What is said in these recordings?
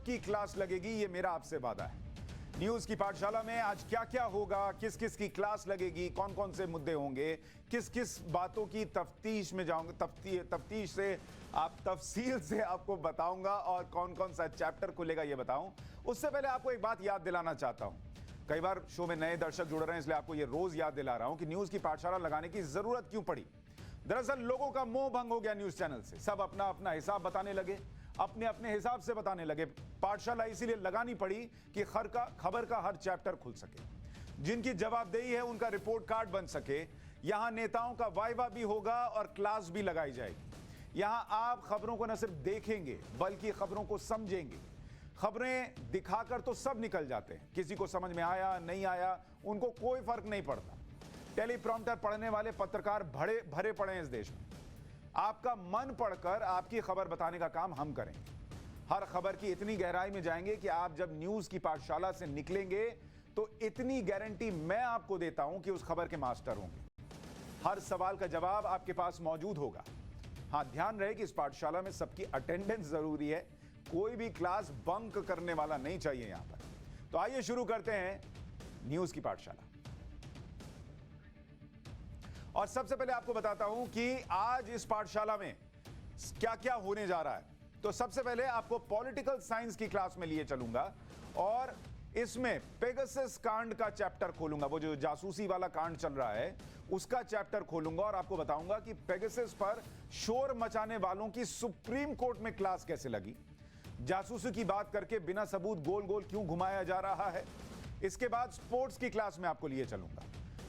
सबकी क्लास लगेगी, ये मेरा आपसे वादा है। न्यूज की पाठशाला में आज क्या क्या होगा, किस किस की क्लास लगेगी, कौन कौन से मुद्दे होंगे, किस किस बातों की तफ्तीश में जाऊंगा, तफ्तीश से आप तफसील से आपको बताऊंगा, और कौन कौन सा चैप्टर खुलेगा ये बताऊं। उससे पहले आपको एक बात याद दिलाना चाहता हूं। कई बार शो में नए दर्शक जुड़ रहे हैं, इसलिए आपको ये रोज याद दिला रहा हूं कि न्यूज की पाठशाला लगाने की जरूरत क्यों पड़ी। दरअसल लोगों का मोह भंग हो गया न्यूज चैनल से। सब अपना अपना हिसाब बताने लगे, अपने अपने हिसाब से बताने लगे। पाठशाला इसीलिए लगानी पड़ी कि खबर का हर चैप्टर खुल सके, जिनकी जवाबदेही है उनका रिपोर्ट कार्ड बन सके। यहां नेताओं का वाइवा भी होगा और क्लास भी लगाई जाएगी। यहां आप खबरों को न सिर्फ देखेंगे बल्कि खबरों को समझेंगे। खबरें दिखाकर तो सब निकल जाते हैं, किसी को समझ में आया नहीं आया उनको कोई फर्क नहीं पड़ता। टेलीप्रॉम्प्टर पढ़ने वाले पत्रकार भरे पड़े हैं इस देश में। आपका मन पढ़कर आपकी खबर बताने का काम हम करेंगे। हर खबर की इतनी गहराई में जाएंगे कि आप जब न्यूज की पाठशाला से निकलेंगे तो इतनी गारंटी मैं आपको देता हूं कि उस खबर के मास्टर होंगे। हर सवाल का जवाब आपके पास मौजूद होगा। हां, ध्यान रहे कि इस पाठशाला में सबकी अटेंडेंस जरूरी है, कोई भी क्लास बंक करने वाला नहीं चाहिए यहां पर। तो आइए शुरू करते हैं न्यूज की पाठशाला। और सबसे पहले आपको बताता हूं कि आज इस पाठशाला में क्या क्या होने जा रहा है। तो सबसे पहले आपको पॉलिटिकल साइंस की क्लास में लिए चलूंगा और इसमें पेगासस कांड का चैप्टर खोलूंगा। वो जो जासूसी वाला कांड चल रहा है उसका चैप्टर खोलूंगा और आपको बताऊंगा कि पेगासस पर शोर मचाने वालों की सुप्रीम कोर्ट में क्लास कैसे लगी। जासूसी की बात करके बिना सबूत गोल गोल क्यों घुमाया जा रहा है। इसके बाद स्पोर्ट्स की क्लास में आपको लिए चलूंगा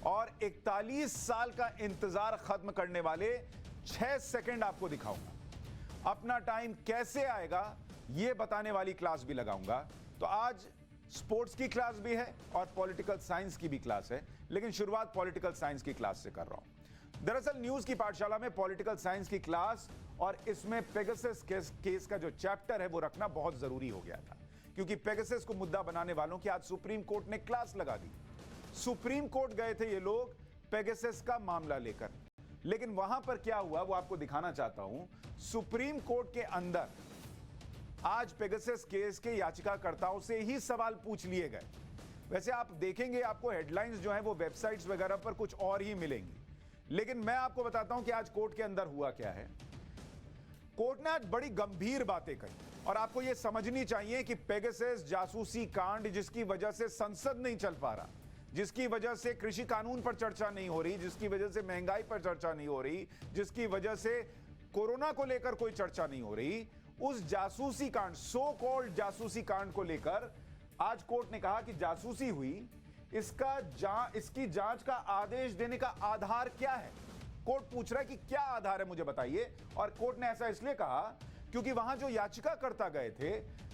और 41 साल का इंतजार खत्म करने वाले 6 सेकंड आपको दिखाऊंगा। अपना टाइम कैसे आएगा यह बताने वाली क्लास भी लगाऊंगा। तो आज स्पोर्ट्स की क्लास भी है और पॉलिटिकल साइंस की भी क्लास है, लेकिन शुरुआत पॉलिटिकल साइंस की क्लास से कर रहा हूं। दरअसल न्यूज की पाठशाला में पॉलिटिकल साइंस की क्लास और इसमें पेगासस केस का जो चैप्टर है वो रखना बहुत जरूरी हो गया था, क्योंकि पेगासस को मुद्दा बनाने वालों की आज सुप्रीम कोर्ट ने क्लास लगा दी। सुप्रीम कोर्ट गए थे ये लोग पेगासस का मामला लेकर, लेकिन वहां पर क्या हुआ वो आपको दिखाना चाहता हूं। सुप्रीम कोर्ट के अंदर आज पेगासस केस के याचिकाकर्ताओं से ही सवाल पूछ लिए गए। वैसे आप देखेंगे आपको हेडलाइंस जो हैं वो वेबसाइट्स वगैरह पर कुछ और ही मिलेंगी, लेकिन मैं आपको बताता हूं कि आज कोर्ट के अंदर हुआ क्या है। कोर्ट ने आज बड़ी गंभीर बातें कही और आपको यह समझनी चाहिए कि पेगासस जासूसी कांड, जिसकी वजह से संसद नहीं चल पा रहा, जिसकी वजह से कृषि कानून पर चर्चा नहीं हो रही, जिसकी वजह से महंगाई पर चर्चा नहीं हो रही, जिसकी वजह से कोरोना को लेकर कोई चर्चा नहीं हो रही, उस जासूसी कांड, सो कॉल्ड जासूसी कांड को लेकर आज कोर्ट ने कहा कि जासूसी हुई, इसकी जांच का आदेश देने का आधार क्या है। कोर्ट पूछ रहा है कि क्या आधार है मुझे बताइए। और कोर्ट ने ऐसा इसलिए कहा क्योंकि वहां जो याचिकाकर्ता गए थे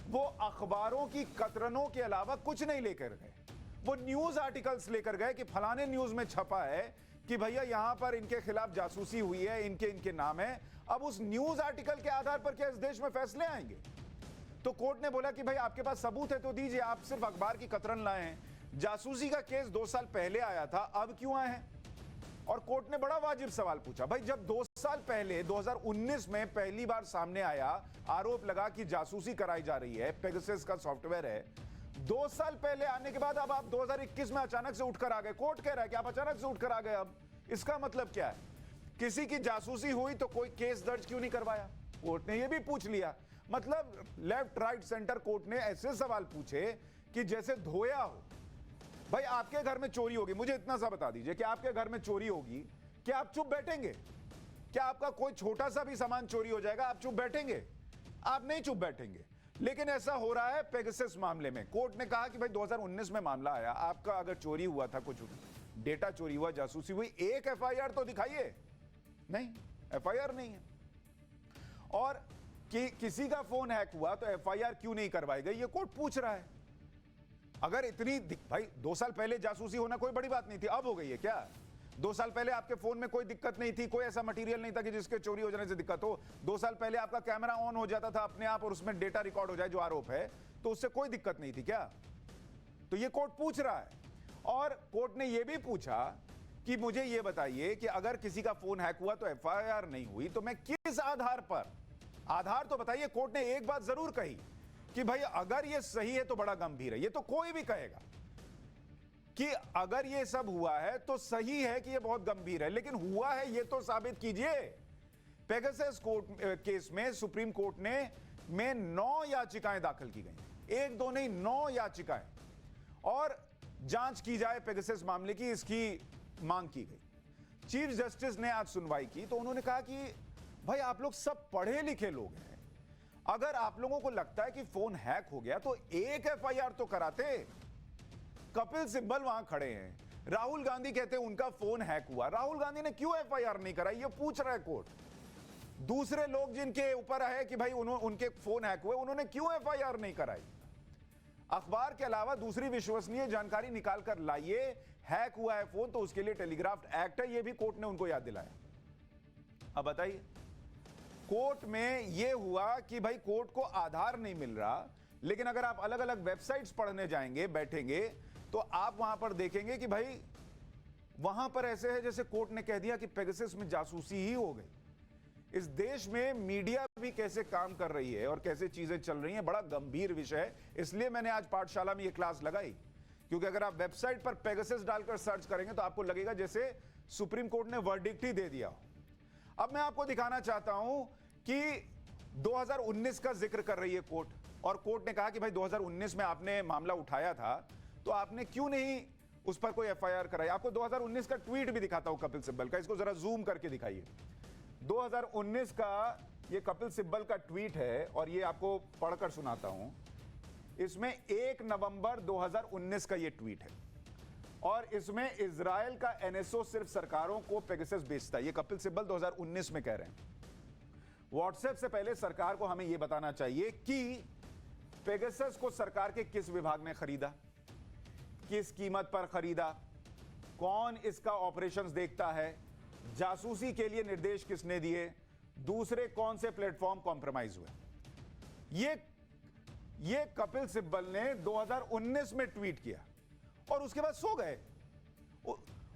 वो अखबारों की कतरनों के अलावा कुछ नहीं लेकर गए। वो न्यूज आर्टिकल्स लेकर गए कि फलाने न्यूज में छपा है कि भैया यहां पर इनके खिलाफ जासूसी हुई है, इनके नाम है। अब उस न्यूज आर्टिकल के आधार पर क्या इस देश में फैसले आएंगे? तो कोर्ट ने बोला कि भाई आपके पास सबूत है तो दीजिए, आप सिर्फ अखबार की कतरन लाए हैं। जासूसी का केस 2 साल पहले आया था, अब क्यों आए हैं? और कोर्ट ने बड़ा वाजिब सवाल पूछा। भाई जब 2 साल पहले 2019 में पहली बार सामने आया, आरोप लगा कि जासूसी कराई जा रही है, पेगासस का सॉफ्टवेयर है, 2 साल पहले आने के बाद अब आप 2021 में अचानक से उठकर आ गए। कोर्ट कह रहा है कि आप अचानक से उठकर आ गए। अब इसका मतलब क्या है? किसी की जासूसी हुई तो कोई केस दर्ज क्यों नहीं करवाया? कोर्ट ने यह भी पूछ लिया। मतलब लेफ्ट राइट सेंटर कोर्ट ने ऐसे सवाल पूछे कि जैसे धोया हो। भाई आपके घर में चोरी होगी, मुझे इतना सा बता दीजिए कि आपके घर में चोरी होगी, क्या आप चुप बैठेंगे? क्या आपका कोई छोटा सा भी सामान चोरी हो जाएगा, आप चुप बैठेंगे? आप नहीं चुप बैठेंगे। लेकिन ऐसा हो रहा है पेगासस मामले में। कोर्ट ने कहा कि भाई 2019 में मामला आया, आपका अगर चोरी हुआ था, कुछ डेटा चोरी हुआ, जासूसी हुई, एक एफआईआर तो दिखाइए। नहीं, एफआईआर नहीं है। और कि किसी का फोन हैक हुआ तो एफआईआर क्यों नहीं करवाई गई, ये कोर्ट पूछ रहा है। अगर इतनी भाई 2 साल पहले जासूसी होना कोई बड़ी बात नहीं थी, अब हो गई है क्या? 2 साल पहले आपके फोन में कोई दिक्कत नहीं थी, कोई ऐसा मटेरियल नहीं था कि जिसके चोरी हो जाने से दिक्कत हो। 2 साल पहले आपका कैमरा ऑन हो जाता था अपने आप और उसमें डेटा रिकॉर्ड हो जाए जो आरोप है, तो उससे कोई दिक्कत नहीं थी क्या? तो ये कोर्ट पूछ रहा है। और कोर्ट ने यह भी पूछा कि मुझे यह बताइए कि अगर किसी का फोन हैक हुआ तो एफआईआर नहीं हुई, तो मैं किस आधार पर, आधार तो बताइए। कोर्ट ने एक बात जरूर कही कि भाई अगर ये सही है तो बड़ा गंभीर है। ये तो कोई भी कहेगा कि अगर ये सब हुआ है तो सही है कि ये बहुत गंभीर है, लेकिन हुआ है ये तो साबित कीजिए। पेगासस कोर्ट केस में सुप्रीम कोर्ट में 9 याचिकाएं दाखिल की गई, एक दो नहीं 9 याचिकाएं, और जांच की जाए पेगासस मामले की, इसकी मांग की गई। चीफ जस्टिस ने आज सुनवाई की तो उन्होंने कहा कि भाई आप लोग सब पढ़े लिखे लोग हैं, अगर आप लोगों को लगता है कि फोन हैक हो गया तो एक एफआईआर तो कराते। कपिल सिब्बल वहां खड़े हैं, राहुल गांधी कहते हैं उनका फोन हैक हुआ, राहुल गांधी ने क्यों एफआईआर नहीं कराई, ये पूछ रहा है कोर्ट। दूसरे लोग जिनके ऊपर है कि भाई उनके फोन हैक हुए, उन्होंने क्यों एफआईआर नहीं कराई। अखबार के अलावा दूसरी विश्वसनीय जानकारी निकाल कर लाइए, हैक हुआ है फोन तो उसके लिए टेलीग्राफ एक्ट है, यह भी कोर्ट ने उनको याद दिलाया। अब बताइए, कोर्ट में यह हुआ कि भाई कोर्ट को आधार नहीं मिल रहा, लेकिन अगर आप अलग अलग वेबसाइट्स पढ़ने जाएंगे, बैठेंगे, तो आप वहां पर देखेंगे कि भाई वहां पर ऐसे है जैसे कोर्ट ने कह दिया कि पेगासस में जासूसी ही हो गई। इस देश में मीडिया भी कैसे काम कर रही है और कैसे चीजें चल रही हैं, बड़ा गंभीर विषय है। इसलिए मैंने आज पाठशाला में यह क्लास लगाई, क्योंकि अगर आप वेबसाइट पर पेगासस डालकर सर्च करेंगे तो आपको लगेगा जैसे सुप्रीम कोर्ट ने वर्डिक्ट ही दे दिया हो। अब मैं आपको दिखाना चाहता हूं कि 2019 का जिक्र कर रही है कोर्ट, और कोर्ट ने कहा कि भाई 2019 में आपने मामला उठाया था तो आपने क्यों नहीं उस पर कोई एफआईआर कराई। आपको 2019 का ट्वीट भी दिखाता हूं कपिल सिब्बल का, इसको जरा जूम करके दिखाइए। 2019 का ये कपिल सिब्बल का ट्वीट है और ये आपको पढ़कर सुनाता हूं। इसमें 1 नवंबर 2019 का ये ट्वीट है और इसमें इजराइल का एनएसओ सिर्फ सरकारों को पेगासस बेचता है। ये कपिल सिब्बल 2019 में कह रहे हैं। व्हाट्सएप से पहले सरकार को हमें यह बताना चाहिए कि पेगासस को सरकार के किस विभाग ने खरीदा, किस कीमत पर खरीदा, कौन इसका ऑपरेशंस देखता है, जासूसी के लिए निर्देश किसने दिए, दूसरे कौन से प्लेटफॉर्म कॉम्प्रोमाइज हुए। ये कपिल सिब्बल ने 2019 में ट्वीट किया और उसके बाद सो गए,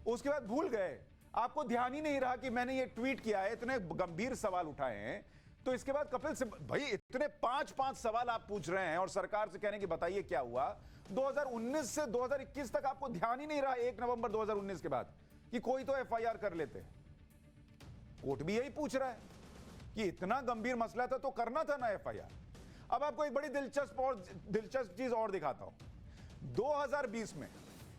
उसके बाद भूल गए। आपको ध्यान ही नहीं रहा कि मैंने ये ट्वीट किया है, इतने गंभीर सवाल उठाए हैं। तो इसके बाद कपिल सिब्बल, भाई इतने 5-5 सवाल आप पूछ रहे हैं और सरकार से कहने की बताइए क्या हुआ। 2019 से 2021 तक आपको ध्यान ही नहीं रहा 1 नवंबर 2019 के बाद कि कोई तो एफआईआर कर लेते। कोर्ट भी यही पूछ रहा है कि इतना गंभीर मसला था तो करना था ना एफआईआर। अब आपको एक बड़ी दिलचस्प चीज और दिखाता हूं। 2020 में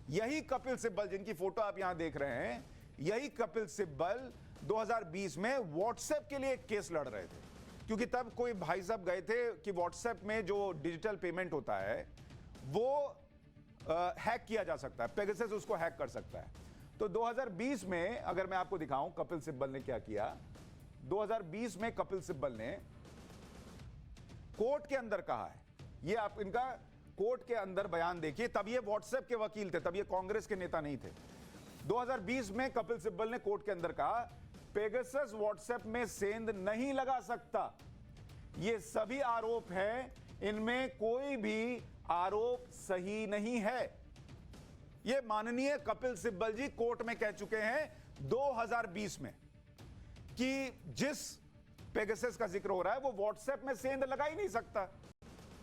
यही कपिल सिब्बल, जिनकी फोटो आप यहां देख रहे हैं, यही कपिल सिब्बल 2020 में व्हाट्सएप के लिए एक केस लड़ रहे थे, क्योंकि तब कोई भाई साहब गए थे कि व्हाट्सएप में जो डिजिटल पेमेंट होता है वो हैक किया जा सकता है, पेगासस उसको हैक कर सकता है। तो 2020 में अगर मैं आपको दिखाऊं कपिल सिब्बल ने क्या किया, 2020 में कपिल सिब्बल ने कोर्ट के अंदर कहा है, ये आप इनका कोर्ट के अंदर बयान देखिए, तब ये व्हाट्सएप के वकील थे, तब ये कांग्रेस के नेता नहीं थे। 2020 में कपिल सिब्बल ने कोर्ट के अंदर कहा पेगासस व्हाट्सएप में सेंध नहीं लगा सकता। ये सभी आरोप हैं, इनमें कोई भी आरोप सही नहीं है। ये माननीय कपिल सिब्बल जी कोर्ट में कह चुके हैं 2020 में कि जिस पेगासस का जिक्र हो रहा है वो व्हाट्सएप में सेंध लगा ही नहीं सकता।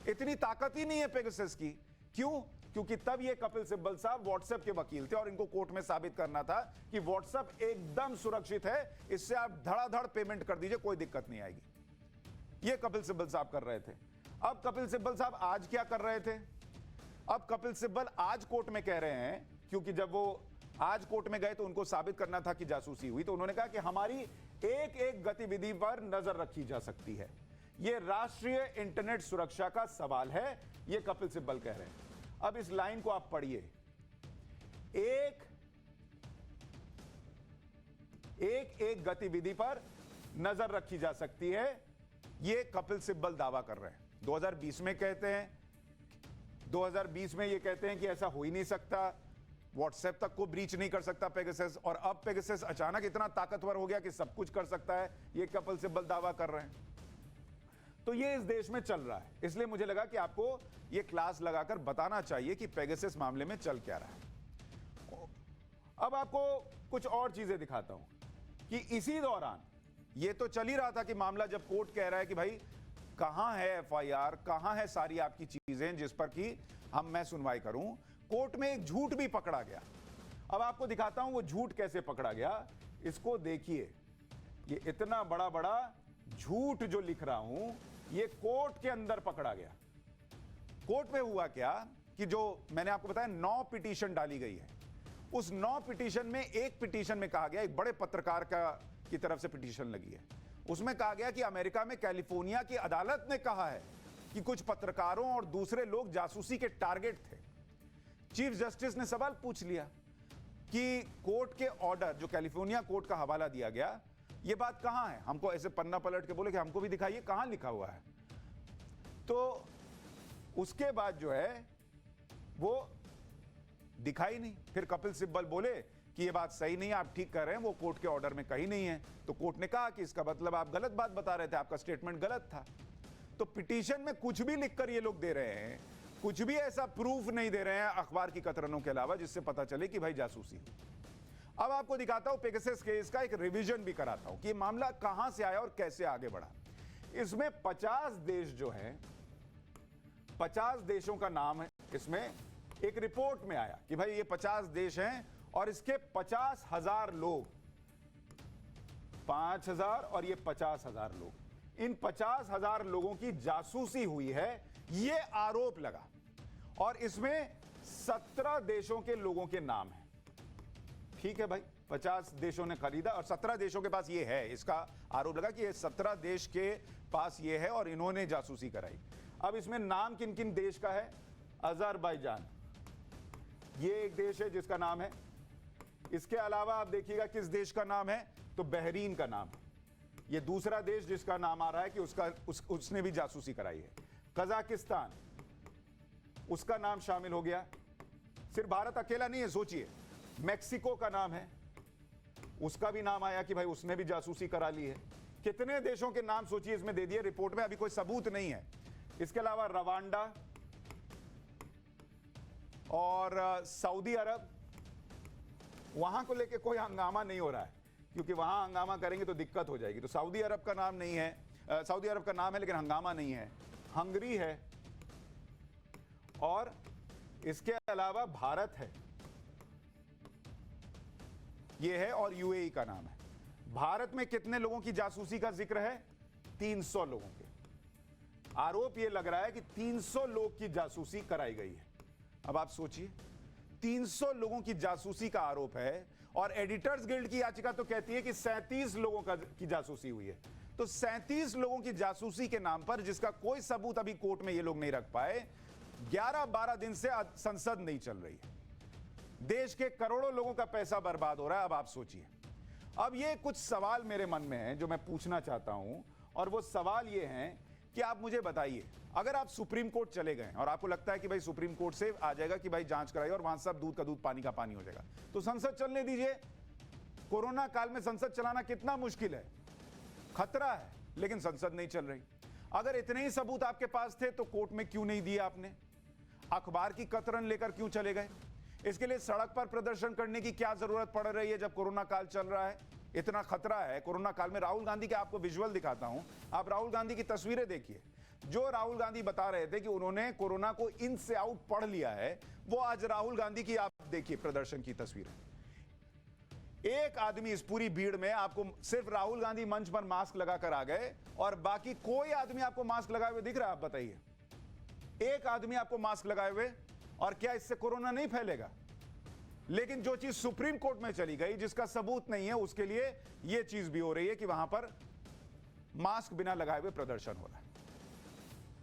इतनी ताकत ही नहीं है पेगासस की। क्यों? क्योंकि तब ये कपिल सिब्बल साहब व्हाट्सएप के वकील थे और इनको कोर्ट में साबित करना था कि व्हाट्सएप एकदम सुरक्षित है, इससे आप धड़ाधड़ पेमेंट कर दीजिए, कोई दिक्कत नहीं आएगी। ये कपिल सिब्बल साहब कर रहे थे। अब कपिल सिब्बल साहब आज क्या कर रहे थे? अब कपिल सिब्बल आज कोर्ट में कह रहे हैं, क्योंकि जब वो आज कोर्ट में गए तो उनको साबित करना था कि जासूसी हुई, तो उन्होंने कहा कि हमारी एक एक गतिविधि पर नजर रखी जा सकती है। यह राष्ट्रीय इंटरनेट सुरक्षा का सवाल है, यह कपिल सिब्बल कह रहे हैं। अब इस लाइन को आप पढ़िए, एक गतिविधि पर नजर रखी जा सकती है, यह कपिल सिब्बल दावा कर रहे हैं। 2020 में कहते हैं, 2020 में यह कहते हैं कि ऐसा हो ही नहीं सकता, व्हाट्सएप तक को ब्रीच नहीं कर सकता पेगासस, और अब पेगासस अचानक इतना ताकतवर हो गया कि सब कुछ कर सकता है, यह कपिल सिब्बल दावा कर रहे हैं। तो ये इस देश में चल रहा है, इसलिए मुझे लगा कि आपको ये क्लास लगाकर बताना चाहिए कि पेगासस मामले में चल क्या रहा है। अब आपको कुछ और चीजें दिखाता हूं कि इसी दौरान ये तो चल ही रहा था कि मामला जब कोर्ट कह रहा है कि भाई कहां है एफआईआर, कहां है सारी आपकी चीजें जिस पर कि मैं सुनवाई करूं। कोर्ट में एक झूठ भी पकड़ा गया। अब आपको दिखाता हूं वो झूठ कैसे पकड़ा गया। इसको देखिए, ये इतना बड़ा बड़ा झूठ जो लिख रहा हूं, ये कोर्ट के अंदर पकड़ा गया। कोर्ट में हुआ क्या कि जो मैंने आपको बताया 9 पिटीशन डाली गई है, उस 9 पिटीशन में एक पिटीशन में कहा गया, एक बड़े पत्रकार की तरफ से पिटीशन लगी है, उसमें कहा गया कि अमेरिका में कैलिफोर्निया की अदालत ने कहा है कि कुछ पत्रकारों और दूसरे लोग जासूसी के टारगेट थे। चीफ जस्टिस ने सवाल पूछ लिया कि कोर्ट के ऑर्डर, जो कैलिफोर्निया कोर्ट का हवाला दिया गया, ये बात कहां है। हमको ऐसे पन्ना पलट के बोले कि हमको भी दिखाइए कहां लिखा हुआ है। तो उसके बाद जो है वो दिखाई नहीं। फिर कपिल सिब्बल बोले कि ये बात सही नहीं है, आप ठीक कर रहे हैं, वो कोर्ट के ऑर्डर में कहीं नहीं है। तो कोर्ट ने कहा कि इसका मतलब आप गलत बात बता रहे थे, आपका स्टेटमेंट गलत था। तो पिटीशन में कुछ भी लिखकर ये लोग दे रहे हैं, कुछ भी ऐसा प्रूफ नहीं दे रहे हैं अखबार की कतरनों के अलावा जिससे पता चले कि भाई जासूसी। अब आपको दिखाता हूं पेगासस केस का एक रिवीजन भी कराता हूं कि ये मामला कहां से आया और कैसे आगे बढ़ा। इसमें 50 देश जो हैं, 50 देशों का नाम है। इसमें एक रिपोर्ट में आया कि भाई ये 50 देश हैं और इसके 50,000 लोग, 5,000 और ये 50,000 लोग, इन 50,000 लोगों की जासूसी हुई है, ये आरोप लगा। और इसमें 17 देशों के लोगों के नाम हैं। ठीक है भाई, 50 देशों ने खरीदा और 17 देशों के पास ये है। इसका आरोप लगा कि ये 17 देश के पास ये है और इन्होंने जासूसी कराई। अब इसमें नाम किन किन देश का है। अजरबैजान, ये एक देश है जिसका नाम है। इसके अलावा आप देखिएगा किस देश का नाम है, तो बहरीन का नाम है। ये दूसरा देश जिसका नाम आ रहा है कि उसने भी जासूसी कराई है। कजाकिस्तान, उसका नाम शामिल हो गया। सिर्फ भारत अकेला नहीं है, सोचिए। मेक्सिको का नाम है, उसका भी नाम आया कि भाई उसने भी जासूसी करा ली है। कितने देशों के नाम सोचिए इसमें दे दिए। रिपोर्ट में अभी कोई सबूत नहीं है। इसके अलावा रवांडा और सऊदी अरब, वहां को लेके कोई हंगामा नहीं हो रहा है क्योंकि वहां हंगामा करेंगे तो दिक्कत हो जाएगी। तो सऊदी अरब का नाम नहीं है, सऊदी अरब का नाम है लेकिन हंगामा नहीं है। हंगरी है और इसके अलावा भारत है, ये है, और यूएई का नाम है। भारत में कितने लोगों की जासूसी का जिक्र है? 300 लोगों के। आरोप यह लग रहा है कि 300 लोग की जासूसी कराई गई है। अब आप सोचिए, 300 लोगों की जासूसी का आरोप है और एडिटर्स गिल्ड की याचिका तो कहती है कि 37 लोगों की जासूसी हुई है। तो 37 लोगों की जासूसी के नाम पर, जिसका कोई सबूत अभी कोर्ट में ये लोग नहीं रख पाए, 11-12 दिन से संसद नहीं चल रही है। देश के करोड़ों लोगों का पैसा बर्बाद हो रहा है। अब आप सोचिए। अब ये कुछ सवाल मेरे मन में हैं जो मैं पूछना चाहता हूं, और वो सवाल ये हैं कि आप मुझे बताइए, अगर आप सुप्रीम कोर्ट चले गए और आपको लगता है कि भाई सुप्रीम कोर्ट से आ जाएगा कि भाई जांच कराइए और वहां सब दूध का दूध पानी का पानी हो जाएगा, तो संसद चलने दीजिए। कोरोना काल में संसद चलाना कितना मुश्किल है, खतरा है, लेकिन संसद नहीं चल रही। अगर इतने ही सबूत आपके पास थे तो कोर्ट में क्यों नहीं दिए आपने? अखबार की कतरन लेकर क्यों चले गए? इसके लिए सड़क पर प्रदर्शन करने की क्या जरूरत पड़ रही है जब कोरोना काल चल रहा है? इतना खतरा है कोरोना काल में। राहुल गांधी के आपको विजुअल दिखाता हूं, आप राहुल गांधी की तस्वीरें देखिए। जो राहुल गांधी बता रहे थे कि उन्होंने कोरोना को इन से आउट पढ़ लिया है, वो आज राहुल गांधी की आप देखिए प्रदर्शन की तस्वीरें। एक आदमी इस पूरी भीड़ में, आपको सिर्फ राहुल गांधी मंच पर मास्क लगाकर आ गए और बाकी कोई आदमी आपको मास्क लगाए हुए दिख रहा है? आप बताइए, एक आदमी आपको मास्क लगाए हुए, और क्या इससे कोरोना नहीं फैलेगा? लेकिन जो चीज सुप्रीम कोर्ट में चली गई, जिसका सबूत नहीं है, उसके लिए यह चीज भी हो रही है कि वहां पर मास्क बिना लगाए हुए प्रदर्शन हो रहा है।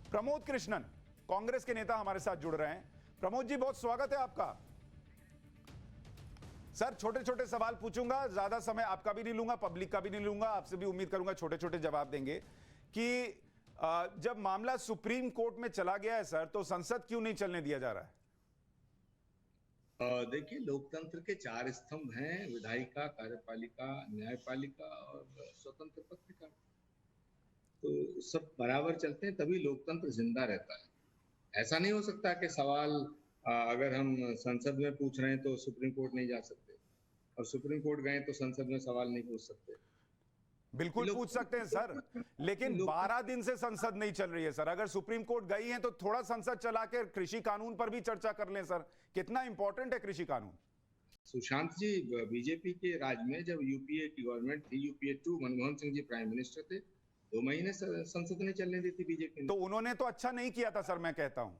प्रमोद कृष्णन, कांग्रेस के नेता, हमारे साथ जुड़ रहे हैं। प्रमोद जी, बहुत स्वागत है आपका। सर, छोटे छोटे सवाल पूछूंगा, ज्यादा समय आपका भी नहीं लूंगा, पब्लिक का भी नहीं लूंगा। आपसे भी उम्मीद करूंगा छोटे छोटे जवाब देंगे कि जब मामला सुप्रीम कोर्ट में चला गया है सर, तो संसद क्यों नहीं चलने दिया जा रहा है? देखिए, लोकतंत्र के 4 स्तंभ हैं: विधायिका, कार्यपालिका, न्यायपालिका और स्वतंत्र पत्रिका। तो सब बराबर चलते हैं, तभी लोकतंत्र जिंदा रहता है। ऐसा नहीं हो सकता कि सवाल अगर हम संसद में पूछ रहे हैं तो सुप्रीम कोर्ट नहीं जा सकते, और सुप्रीम कोर्ट गए तो संसद में सवाल नहीं पूछ सकते। बिल्कुल लोग पूछ सकते हैं सर, लेकिन लोग 12 दिन से संसद नहीं चल रही है सर। अगर सुप्रीम कोर्ट गई है तो थोड़ा संसद चला के कृषि कानून पर भी चर्चा कर लें सर। कितना इंपॉर्टेंट है कृषि कानून। सुशांत जी, बीजेपी के राज में जब यूपीए की गवर्नमेंट थी, UPA 2, Manmohan Singh ji prime minister थे, 2 महीने संसद नहीं चलने दी थी बीजेपी तो ने। उन्होंने तो अच्छा नहीं किया था सर, मैं कहता हूं।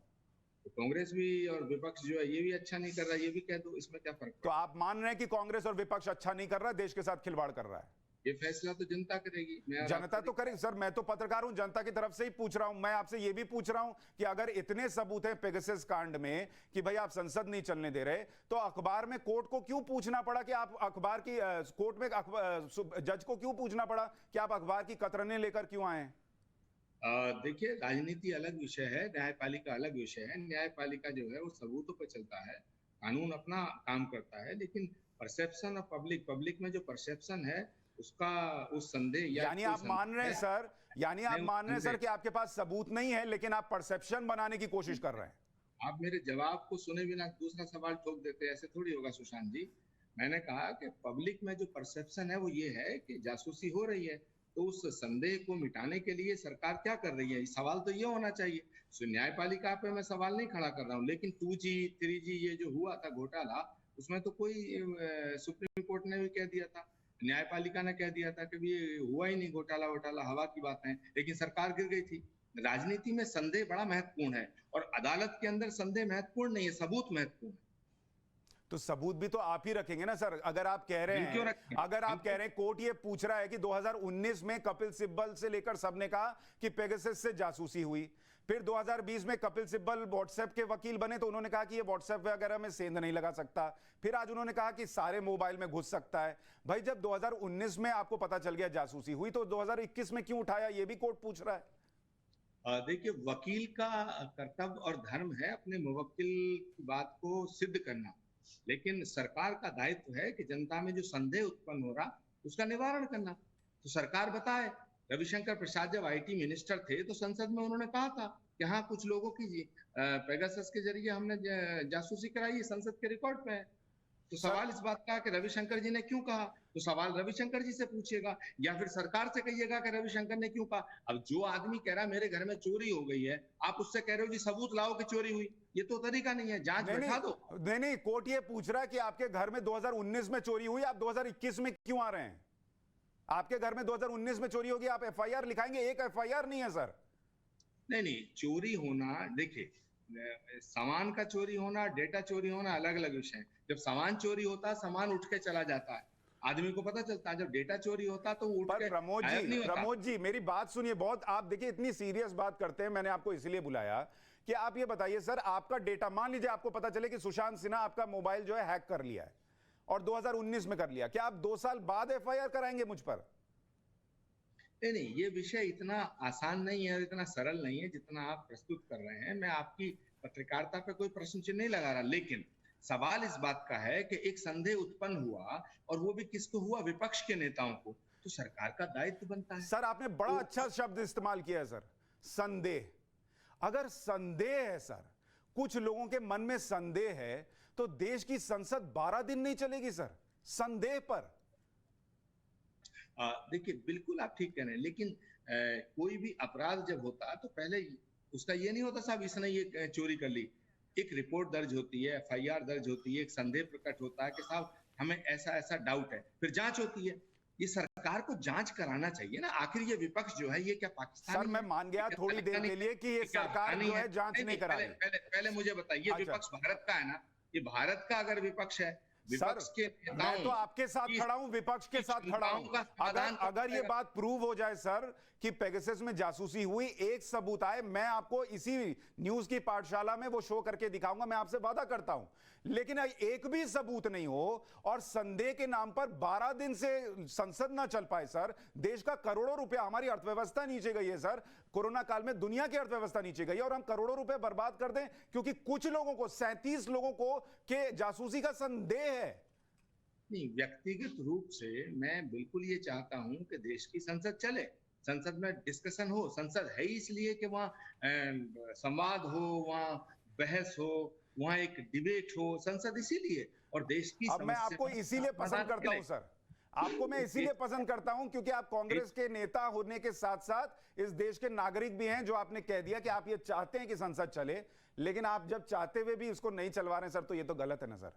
तो कांग्रेस भी और विपक्ष जो है ये भी अच्छा नहीं कर रहा, ये भी कह दो, इसमें क्या फर्क तो पड़ता आप मान रहे हैं कि कांग्रेस और विपक्ष अच्छा नहीं कर रहा है, देश के साथ खिलवाड़ कर रहा है। है? ये फैसला तो जनता करेगी। जनता तो करेगी सर, मैं तो पत्रकार हूं, जनता की तरफ से ही पूछ रहा हूं। मैं आपसे ये भी पूछ रहा हूं कि अगर इतने सबूत हैं पेगासस कांड में कि भाई आप संसद नहीं चलने दे रहे, तो अखबार में कोर्ट को क्यों पूछना पड़ा कि आप अखबार की कोर्ट में जज को क्यों पूछना पड़ा कि आप अखबार की कतरने लेकर क्यों आए। देखिए, राजनीति अलग विषय है, न्यायपालिका अलग विषय है। न्यायपालिका जो है वो सबूतों पर चलता है, कानून अपना काम करता है, लेकिन परसेप्शन ऑफ पब्लिक में जो परसेप्शन है उसका, उस संदेह या यानी आप मान रहे हैं सर, यानी आप मान रहे हैं सर कि आपके पास सबूत नहीं है लेकिन आप परसेप्शन बनाने की कोशिश कर रहे हैं। आप मेरे जवाब को सुने बिना दूसरा सवाल ठोक देते हैं, ऐसे थोड़ी होगा सुशांत जी। मैंने कहा कि पब्लिक में जो परसेप्शन है वो ये है कि जासूसी हो रही है, तो उस संदेह को मिटाने के लिए सरकार क्या कर रही है, सवाल तो ये होना चाहिए। सो न्यायपालिका पे मैं सवाल नहीं खड़ा कर रहा हूँ, लेकिन 2G 3G ये जो हुआ था घोटाला, उसमें तो कोई सुप्रीम कोर्ट ने भी कह दिया था, न्यायपालिका ने कह दिया था कि ये हुआ ही नहीं, घोटाला वोटाला हवा की बात है, लेकिन सरकार गिर गई थी। राजनीति में संदेह बड़ा महत्वपूर्ण है और अदालत के अंदर संदेह महत्वपूर्ण नहीं है, सबूत महत्वपूर्ण है। तो सबूत भी तो आप ही रखेंगे ना सर। अगर आप कह रहे हैं, अगर आप कह रहे हैं कोर्ट ये पूछ रहा है कि 2019 में कपिल सिब्बल से लेकर सबने कहा कि पेगासस से जासूसी हुई, फिर 2020 में कपिल सिब्बल व्हाट्सएप के वकील बने तो उन्होंने कहा कि ये व्हाट्सएप वगैरह में सेंध नहीं लगा सकता, फिर आज उन्होंने कहा कि सारे मोबाइल में घुस सकता है। भाई जब 2019 में आपको पता चल गया जासूसी हुई तो 2021 में क्यों उठाया, ये भी कोर्ट पूछ रहा है। देखिए, वकील का कर्तव्य और धर्म है अपने मुवक्किल की बात को सिद्ध करना, लेकिन सरकार का दायित्व है कि जनता में जो संदेह उत्पन्न हो रहा उसका निवारण करना। तो सरकार बताए, रविशंकर प्रसाद जब आईटी मिनिस्टर थे तो संसद में उन्होंने कहा था कि हाँ, कुछ लोगों की पेगासस के जरिए हमने जासूसी कराई है, संसद के रिकॉर्ड पे है। तो सवाल इस बात का कि रविशंकर जी ने क्यों कहा, तो सवाल रविशंकर जी से पूछिएगा या फिर सरकार से कहिएगा कि रविशंकर ने क्यों कहा। अब जो आदमी कह रहा है मेरे घर में चोरी हो गई है, आप उससे कह रहे हो जी सबूत लाओ कि चोरी हुई, ये तो तरीका नहीं है, जांच बैठा दो। नहीं, कोर्ट ये पूछ रहा है कि आपके घर में 2019 में चोरी हुई, आप 2021 में क्यों आ रहे हैं। आपके घर में 2019 में चोरी होगी, आप एफआईआर लिखाएंगे, एक एफआईआर नहीं है सर। नहीं, चोरी होना, देखिए सामान का चोरी होना, डेटा चोरी होना अलग अलग विषय है। जब सामान चोरी होता है, सामान उठ के चला जाता है, आदमी को पता चलता है। जब डेटा चोरी होता तो उठ के प्रमोद जी मेरी बात सुनिए, बहुत आप देखिए इतनी सीरियस बात करते हैं, मैंने आपको इसलिए बुलाया कि आप ये बताइए सर, आपका डेटा मान लीजिए आपको पता चले कि सुशांत सिन्हा आपका मोबाइल जो है हैक कर लिया है और 2019 में कर लिया, क्या आप 2 साल बाद एफआईआर कराएंगे मुझ पर। नहीं, ये विषय इतना आसान नहीं है और इतना सरल नहीं है जितना आप प्रस्तुत कर रहे हैं। मैं आपकी पत्रकारिता पे कोई प्रश्न चिन्ह नहीं लगा रहा, लेकिन सवाल इस बात का है कि एक संदेह उत्पन्न हुआ और वो भी किसको हुआ, विपक्ष के नेताओं को, तो सरकार का दायित्व बनता है। सर आपने बड़ा अच्छा शब्द इस्तेमाल किया है सर, संदेह। अगर संदेह है सर, कुछ लोगों के मन में संदेह है तो देश की संसद 12 दिन नहीं चलेगी सर, संदेह पर। देखिए, बिल्कुल आप ठीक कह रहे हैं, लेकिन कोई भी अपराध जब होता तो पहले उसका ये नहीं होता साहब इसने ये चोरी कर ली। एक रिपोर्ट दर्ज होती है, एफआईआर दर्ज होती है, एक संदेह प्रकट होता है कि साहब हमें ऐसा ऐसा डाउट है, फिर जांच होती है। ये सरकार को जांच कराना चाहिए ना। आखिर ये विपक्ष जो है ये क्या पाकिस्तान, सर मैं मान गया थोड़ी देर के लिए कि ये सरकार जो है जांच नहीं करा रही। पहले मुझे बताइए, विपक्ष भारत का है ना, ये भारत का अगर विपक्ष है, विपक्ष के मैं तो आपके साथ खड़ा हूं, विपक्ष के साथ खड़ा हूं। अगर ये बात प्रूव हो जाए सर कि पेगासस में जासूसी हुई, एक सबूत आए, मैं आपको इसी न्यूज की पाठशाला में वो शो करके दिखाऊंगा, मैं आपसे वादा करता हूं। लेकिन एक भी सबूत नहीं हो और संदेह के नाम पर 12 दिन से संसद ना चल पाए सर, देश का करोड़ों रुपया, हमारी अर्थव्यवस्था नीचे गई है सर, कोरोना काल में दुनिया की अर्थव्यवस्था नीचे गई है और हम करोड़ों रुपए बर्बाद कर दें क्योंकि कुछ लोगों को, 37 लोगों को के जासूसी का संदेह है। नहीं, व्यक्तिगत रूप से मैं बिल्कुल ये चाहता हूं कि देश की संसद चले, संसद में डिस्कशन हो। संसद है इसलिए कि वहाँ संवाद हो, वहाँ बहस हो, वहाँ एक डिबेट हो, संसद इसीलिए। और देश की अब मैं आपको इसीलिए पसंद करता हूं सर, आपको मैं इसीलिए पसंद करता हूं क्योंकि आप कांग्रेस के नेता होने के साथ साथ इस देश के नागरिक भी हैं, जो आपने कह दिया कि आप ये चाहते हैं कि संसद चले, लेकिन आप जब चाहते हुए भी इसको नहीं चलवा रहे हैं सर, तो ये तो गलत है ना सर।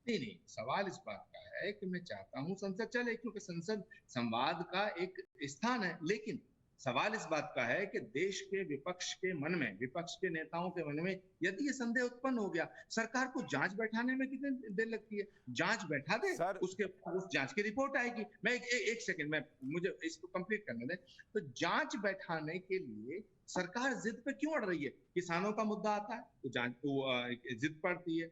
नहीं, सवाल इस बात का है कि मैं चाहता हूं संसद चले, क्योंकि संसद संवाद का एक स्थान है, लेकिन सवाल इस बात का है कि देश के विपक्ष के मन में, विपक्ष के नेताओं के मन में यदि ये संदेह उत्पन्न हो गया, सरकार को जांच बैठाने में कितनी देर लगती है? जांच बैठा दे सर, उसके उस जांच की रिपोर्ट आएगी। मैं एक सेकंड में, मुझे इसको कंप्लीट करने दें। तो जांच बैठाने के लिए सरकार जिद पे क्यों अड़ रही है? किसानों का मुद्दा आता है तो जांच जिद पड़ती है,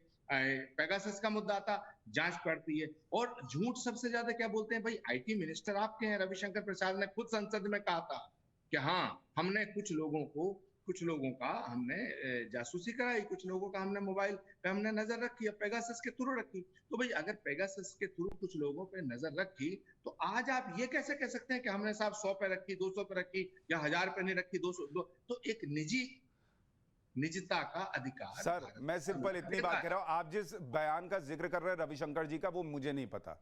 पेगासस का मुद्दा आता, जांच पड़ती है। और झूठ सबसे ज्यादा क्या बोलते हैं भाई? आईटी मिनिस्टर आपके हैं, रविशंकर प्रसाद ने खुद संसद में कहा था कि हाँ, हमने कुछ लोगों का हमने जासूसी कराई, कुछ लोगों का हमने मोबाइल पे हमने नजर रखी, पेगासस के थ्रू रखी। तो भाई अगर पेगासस के थ्रू कुछ लोगों पे नजर रखी, तो आज आप ये कैसे कह सकते हैं कि हमने साहब 100 पे रखी, 200 पे रखी या 1000 पे नहीं रखी, 200? तो एक निजता का अधिकार। सर मैं सिंपल इतनी बात कह रहा हूं, आप जिस बयान का जिक्र कर रहे हैं रविशंकर जी का, वो मुझे नहीं पता।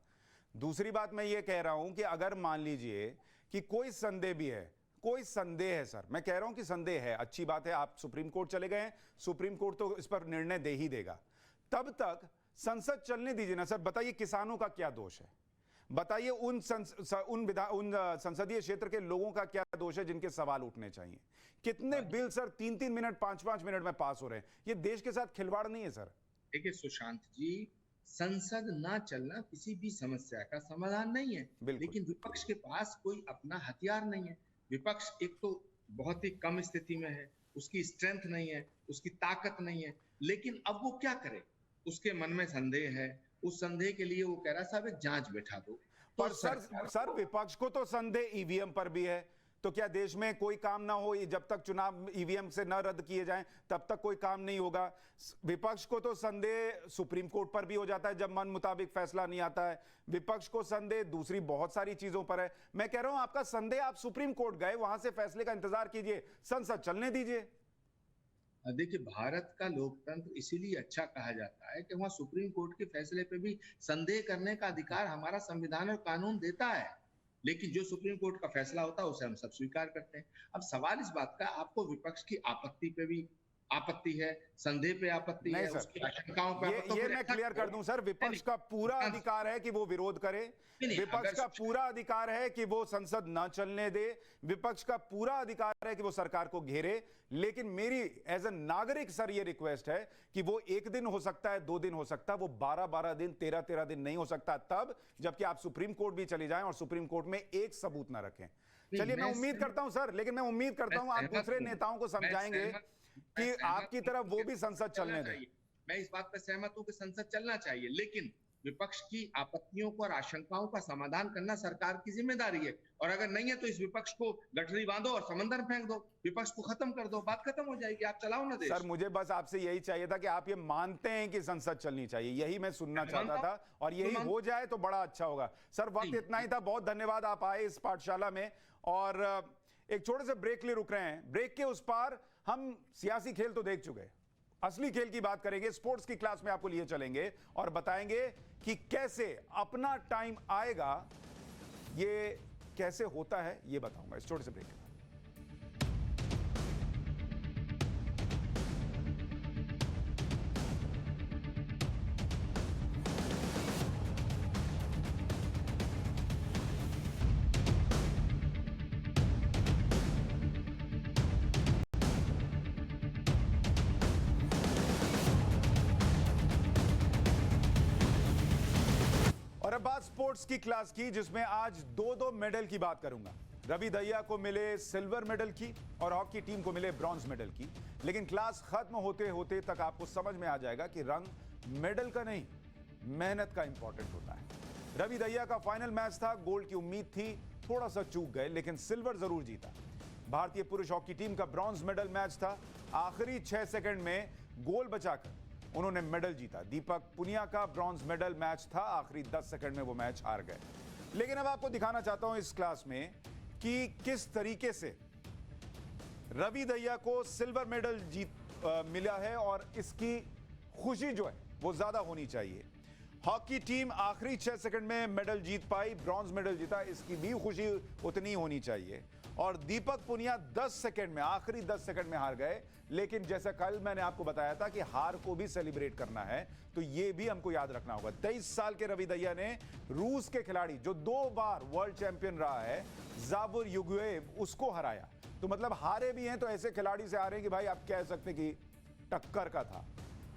दूसरी बात मैं ये कह रहा हूं कि अगर मान लीजिए कि कोई संदेह भी है, कोई संदेह है सर, मैं कह रहा हूं कि संदेह है, अच्छी बात है, आप सुप्रीम कोर्ट चले गए हैं, सुप्रीम कोर्ट तो इस पर निर्णय दे ही देगा, तब तक संसद चलने दीजिए ना सर। बताइए किसानों का क्या दोष है? बताइए उन संसदीय क्षेत्र के लोगों का क्या दोष है जिनके सवाल उठने चाहिए? कितने बिल सर 3-3 मिनट 5-5 मिनट में पास हो रहे हैं? ये देश के साथ खिलवाड़ नहीं है सर। देखिए सुशांत जी, संसद ना चलना किसी भी समस्या का समाधान नहीं है, लेकिन विपक्ष के पास कोई अपना हथियार नहीं है। विपक्ष एक तो बहुत ही कम स्थिति में है, उसकी स्ट्रेंथ नहीं है, उसकी ताकत नहीं है, लेकिन अब वो क्या करे? उसके मन में संदेह है, उस संदेह के लिए वो कह रहा है साहब एक जांच बैठा दो। पर सर विपक्ष को तो संदेह ईवीएम पर भी है, तो क्या देश में कोई काम ना हो? जब तक चुनाव ईवीएम से न रद्द किए जाएं तब तक कोई काम नहीं होगा। विपक्ष को तो संदेह सुप्रीम कोर्ट पर भी हो जाता है जब मन मुताबिक फैसला नहीं आता है। विपक्ष को संदेह दूसरी बहुत सारी चीजों पर है। मैं कह रहा हूं आपका संदेह, आप सुप्रीम कोर्ट गए, वहां से फैसले का इंतजार कीजिए, संसद चलने दीजिए। देखिए, भारत का लोकतंत्र इसीलिए अच्छा कहा जाता है कि वहां सुप्रीम कोर्ट के फैसले पे भी संदेह करने का अधिकार हमारा संविधान और कानून देता है, लेकिन जो सुप्रीम कोर्ट का फैसला होता है उसे हम सब स्वीकार करते हैं। अब सवाल इस बात का, आपको विपक्ष की आपत्ति पे भी आपत्ति है, संदेह पे आपत्ति है, उसकी आशंकाओं पे ये मैं क्लियर कर दूं सर, विपक्ष का पूरा अधिकार है कि वो विरोध करे, विपक्ष का पूरा अधिकार है कि वो संसद ना चलने दे, विपक्ष का पूरा अधिकार है कि वो सरकार को घेरे, लेकिन मेरी एज ए नागरिक सर ये रिक्वेस्ट है कि वो 1 दिन हो सकता है, 2 दिन हो सकता है, वो 12-12 दिन 13-13 दिन नहीं हो सकता, तब जबकि आप सुप्रीम कोर्ट भी चले जाएं और सुप्रीम कोर्ट में एक सबूत ना रखें। चलिए मैं उम्मीद करता हूं सर, लेकिन मैं उम्मीद करता हूं आप दूसरे नेताओं को समझाएंगे कि आपकी तरफ वो भी संसद चलने दें। मैं इस बात पर सहमत हूं कि संसद चलना चाहिए, लेकिन विपक्ष की आपत्तियों को और आशंकाओं का समाधान करना सरकार की जिम्मेदारी है। और अगर नहीं है तो इस विपक्ष को गठरी बांधो और समंदर फेंक दो, विपक्ष को खत्म कर दो, बात खत्म हो जाएगी, आप चलाओ ना देश। सर मुझे बस आपसे यही चाहिए था कि आप ये मानते हैं कि संसद चलनी चाहिए, यही मैं सुनना चाहता था, और यही हो जाए तो बड़ा अच्छा होगा। सर वक्त इतना ही था, बहुत धन्यवाद आप आए इस पाठशाला में, और एक छोटे से ब्रेक लिए रुक रहे हैं। ब्रेक के उस पार हम सियासी खेल तो देख चुके, असली खेल की बात करेंगे, स्पोर्ट्स की क्लास में आपको लिए चलेंगे और बताएंगे कि कैसे अपना टाइम आएगा, ये कैसे होता है ये बताऊंगा इस छोटे से ब्रेक के बाद। और अब बात स्पोर्ट्स की क्लास की, जिसमें आज 2-2 मेडल की बात करूंगा। रवि दहिया को मिले सिल्वर मेडल की और हॉकी टीम को मिले ब्रॉन्ज मेडल की, लेकिन क्लास खत्म होते होते तक आपको समझ में आ जाएगा कि रंग मेडल का नहीं, मेहनत का इंपॉर्टेंट होता है। रवि दहिया का फाइनल मैच था, गोल्ड की उम्मीद थी, थोड़ा सा चूक गए, लेकिन सिल्वर जरूर जीता। भारतीय पुरुष हॉकी टीम का ब्रॉन्ज मेडल मैच था, आखिरी 6 सेकंड में गोल बचाकर उन्होंने मेडल जीता। दीपक पुनिया का ब्रॉन्ज मेडल मैच था, आखिरी 10 सेकंड में वो मैच हार गए। लेकिन अब आपको दिखाना चाहता हूं इस क्लास में कि किस तरीके से रवि दहिया को सिल्वर मेडल मिला है, और इसकी खुशी जो है वो ज्यादा होनी चाहिए। हॉकी टीम आखिरी 6 सेकंड में मेडल जीत पाई, ब्रॉन्ज मेडल जीता, इसकी भी खुशी उतनी होनी चाहिए। और दीपक पुनिया 10 सेकंड में, आखिरी 10 सेकंड में हार गए, लेकिन जैसा कल मैंने आपको बताया था कि हार को भी सेलिब्रेट करना है, तो ये भी हमको याद रखना होगा। 23 साल के रवि दहिया ने रूस के खिलाड़ी जो 2 बार वर्ल्ड चैंपियन रहा है, ज़ाबुर युगुएव, उसको हराया। तो मतलब हारे भी हैं तो ऐसे खिलाड़ी से हारे हैं कि भाई आप कह सकते कि टक्कर का था,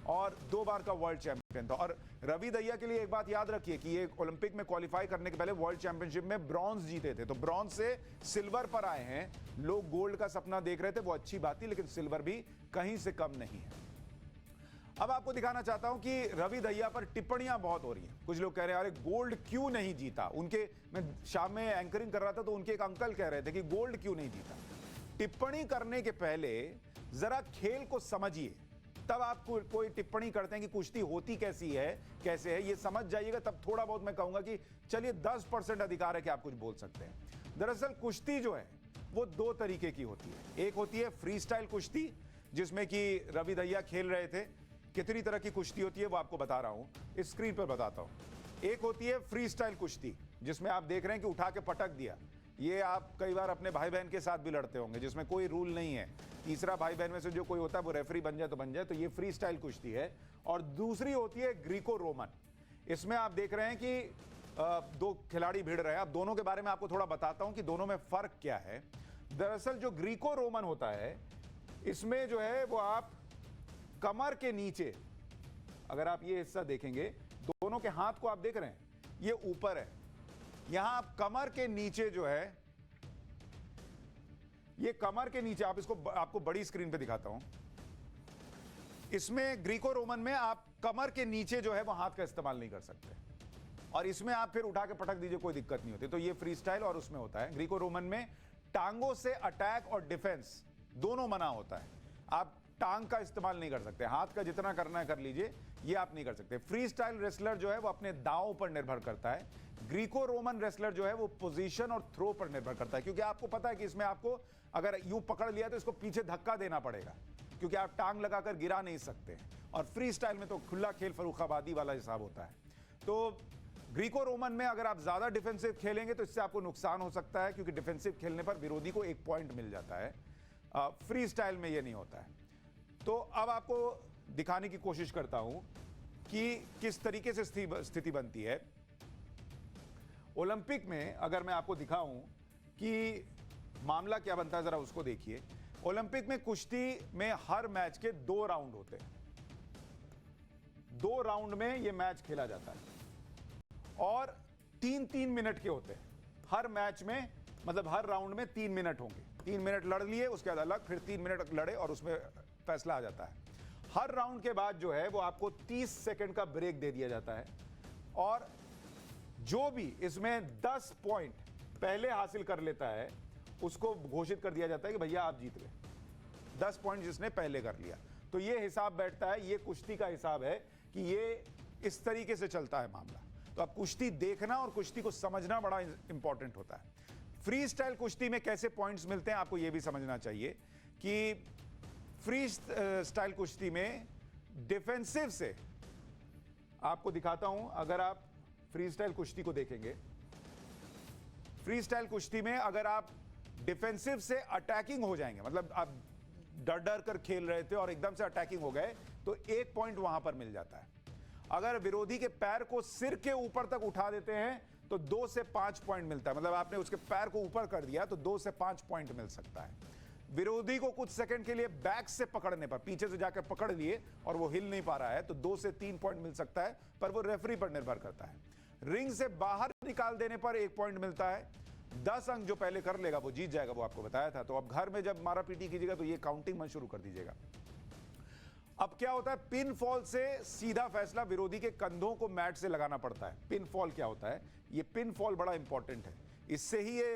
और 2 बार का वर्ल्ड चैंपियन था। और रवि दहिया के लिए एक बात याद रखिए कि ये ओलंपिक में क्वालिफाई करने के पहले वर्ल्ड चैंपियनशिप में ब्रॉन्ज जीते थे, तो ब्रॉन्ज से सिल्वर पर आए हैं। लोग गोल्ड का सपना देख रहे थे, वो अच्छी बात थी, लेकिन सिल्वर भी कहीं से कम नहीं है। अब आपको दिखाना चाहता हूं कि रवि दहिया पर टिप्पणियां बहुत हो रही हैं। कुछ लोग कह रहे हैं अरे गोल्ड क्यों नहीं जीता। उनके, मैं शाम में एंकरिंग कर रहा था तो उनके एक अंकल कह रहे थे कि गोल्ड क्यों नहीं जीता। टिप्पणी करने के पहले जरा खेल को समझिए, तब आप कोई टिप्पणी करते हैं कि कुश्ती होती कैसी है, कैसे है, ये समझ जाइएगा, तब थोड़ा बहुत मैं कहूंगा कि चलिए 10% अधिकार है कि आप कुछ बोल सकते हैं। दरअसल कुश्ती जो है वो 2 तरीके की होती है। एक होती है फ्री स्टाइल कुश्ती, जिसमें कि रवि दहिया खेल रहे थे। कितनी तरह की कुश्ती होती है वो आपको बता रहा हूं, इस स्क्रीन पर बताता हूं। एक होती है फ्री स्टाइल कुश्ती, जिसमें आप देख रहे हैं कि उठा के पटक दिया। ये आप कई बार अपने भाई बहन के साथ भी लड़ते होंगे, जिसमें कोई रूल नहीं है, तीसरा भाई बहन में से जो कोई होता है वो रेफरी बन जाए तो बन जाए, तो ये फ्री स्टाइल कुश्ती है। और दूसरी होती है ग्रीको रोमन। इसमें आप देख रहे हैं कि 2 खिलाड़ी भिड़ रहे हैं। अब दोनों के बारे में आपको थोड़ा बताता हूं कि दोनों में फर्क क्या है। दरअसल जो ग्रीको रोमन होता है, इसमें जो है वो आप कमर के नीचे, अगर आप ये हिस्सा देखेंगे, दोनों के हाथ को आप देख रहे हैं, ये ऊपर है। यहां आप कमर के नीचे जो है, ये कमर के नीचे, आप इसको आपको बड़ी स्क्रीन पे दिखाता हूं। इसमें ग्रीको रोमन में आप कमर के नीचे जो है वो हाथ का इस्तेमाल नहीं कर सकते, और इसमें आप फिर उठा के पटक दीजिए, कोई दिक्कत नहीं होती। तो ये फ्री स्टाइल और उसमें होता है। ग्रीको रोमन में टांगों से अटैक और डिफेंस दोनों मना होता है। आप टांग का इस्तेमाल नहीं कर सकते, हाथ का जितना करना है कर लीजिए, ये आप नहीं कर सकते। फ्री स्टाइल रेसलर जो है वो अपने दांव पर निर्भर करता है। ग्रीको रोमन रेसलर जो है वो पोजीशन और थ्रो पर निर्भर करता है, क्योंकि आपको पता है कि इसमें आपको अगर यूं पकड़ लिया तो इसको पीछे धक्का देना पड़ेगा, क्योंकि आप टांग लगाकर गिरा नहीं सकते। और फ्री स्टाइल में तो खुला खेल फर्रुखाबादी वाला हिसाब होता है। तो ग्रीको रोमन में अगर आप ज्यादा डिफेंसिव खेलेंगे तो इससे आपको नुकसान हो सकता है, क्योंकि डिफेंसिव खेलने पर विरोधी को 1 पॉइंट मिल जाता है। फ्री स्टाइल में ये नहीं होता है। तो अब आपको दिखाने की कोशिश करता हूं कि किस तरीके से स्थिति बनती है ओलंपिक में। अगर मैं आपको दिखाऊं कि मामला क्या बनता है, जरा उसको देखिए। ओलंपिक में कुश्ती में हर मैच के 2 राउंड होते हैं। 2 राउंड में यह मैच खेला जाता है, और 3-3 मिनट के होते हैं हर मैच में। मतलब हर राउंड में 3 मिनट होंगे, 3 मिनट लड़ लिए, उसके बाद अलग, फिर 3 मिनट लड़े और उसमें फैसला आ जाता है। हर राउंड के बाद जो है वो आपको 30 सेकंड का ब्रेक दे दिया जाता है, और जो भी इसमें 10 पॉइंट पहले हासिल कर लेता है उसको घोषित कर दिया जाता है कि भैया आप जीत गए। 10 पॉइंट जिसने पहले कर लिया, तो ये हिसाब बैठता है। ये कुश्ती का हिसाब है कि ये इस तरीके से चलता है मामला। तो अब कुश्ती देखना और कुश्ती को समझना बड़ा इंपॉर्टेंट होता है। फ्री स्टाइल कुश्ती में कैसे पॉइंट्स मिलते हैं आपको ये भी समझना चाहिए कि फ्री स्टाइल कुश्ती में डिफेंसिव से, आपको दिखाता हूं, अगर आप फ्री स्टाइल कुश्ती को देखेंगे, फ्री स्टाइल कुश्ती में अगर आप डिफेंसिव से अटैकिंग हो जाएंगे, मतलब आप डर डर कर खेल रहे थे और एकदम से अटैकिंग हो गए, तो 1 पॉइंट वहां पर मिल जाता है। अगर विरोधी के पैर को सिर के ऊपर तक उठा देते हैं तो 2 से 5 पॉइंट मिलता है। मतलब आपने उसके पैर को ऊपर कर दिया तो 2 से 5 पॉइंट मिल सकता है। विरोधी को कुछ सेकंड के लिए बैक से पकड़ने पर, पीछे से जाकर पकड़ लिए और वो हिल नहीं पा रहा है, तो 2 से 3 पॉइंट मिल सकता है, पर वो रेफरी पर निर्भर करता है। रिंग से बाहर निकाल देने पर 1 पॉइंट मिलता है। 10 अंक जो पहले कर लेगा वो जीत जाएगा, वो आपको बताया था। तो अब घर में जब मारा पीटी कीजिएगा तो ये काउंटिंग मन शुरू कर दीजिएगा। अब क्या होता है, पिन फॉल से सीधा फैसला विरोधी के कंधों को मैट से लगाना पड़ता है। पिन फॉल क्या होता है, ये पिन फॉल बड़ा इंपॉर्टेंट है, इससे ही ये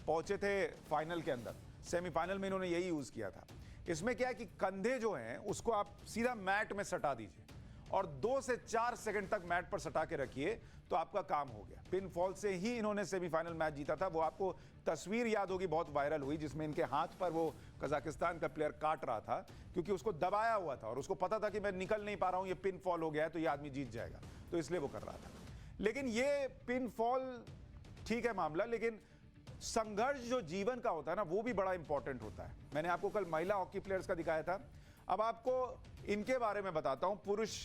पहुंचे थे फाइनल के अंदर। सेमीफाइनल में इन्होंने यही यूज किया था। इसमें क्या है कि कंधे जो हैं उसको आप सीधा मैट में सटा दीजिए और 2 से 4 सेकंड तक मैट पर सटा के रखिए, तो आपका काम हो गया। पिन फॉल से ही इन्होंने सेमीफाइनल मैच जीता था। वो आपको तस्वीर याद होगी, बहुत वायरल हुई, जिसमें इनके हाथ पर वो कजाकिस्तान का प्लेयर काट रहा था क्योंकि उसको दबाया हुआ था और उसको पता था कि मैं निकल नहीं पा रहा हूं, ये पिन फॉल हो गया है तो ये आदमी जीत जाएगा, तो इसलिए वो कर रहा था। लेकिन ये पिन फॉल ठीक है मामला, लेकिन संघर्ष जो जीवन का होता है ना वो भी बड़ा इंपॉर्टेंट होता है। मैंने आपको कल महिला हॉकी प्लेयर्स का दिखाया था, अब आपको इनके बारे में बताता हूं, पुरुष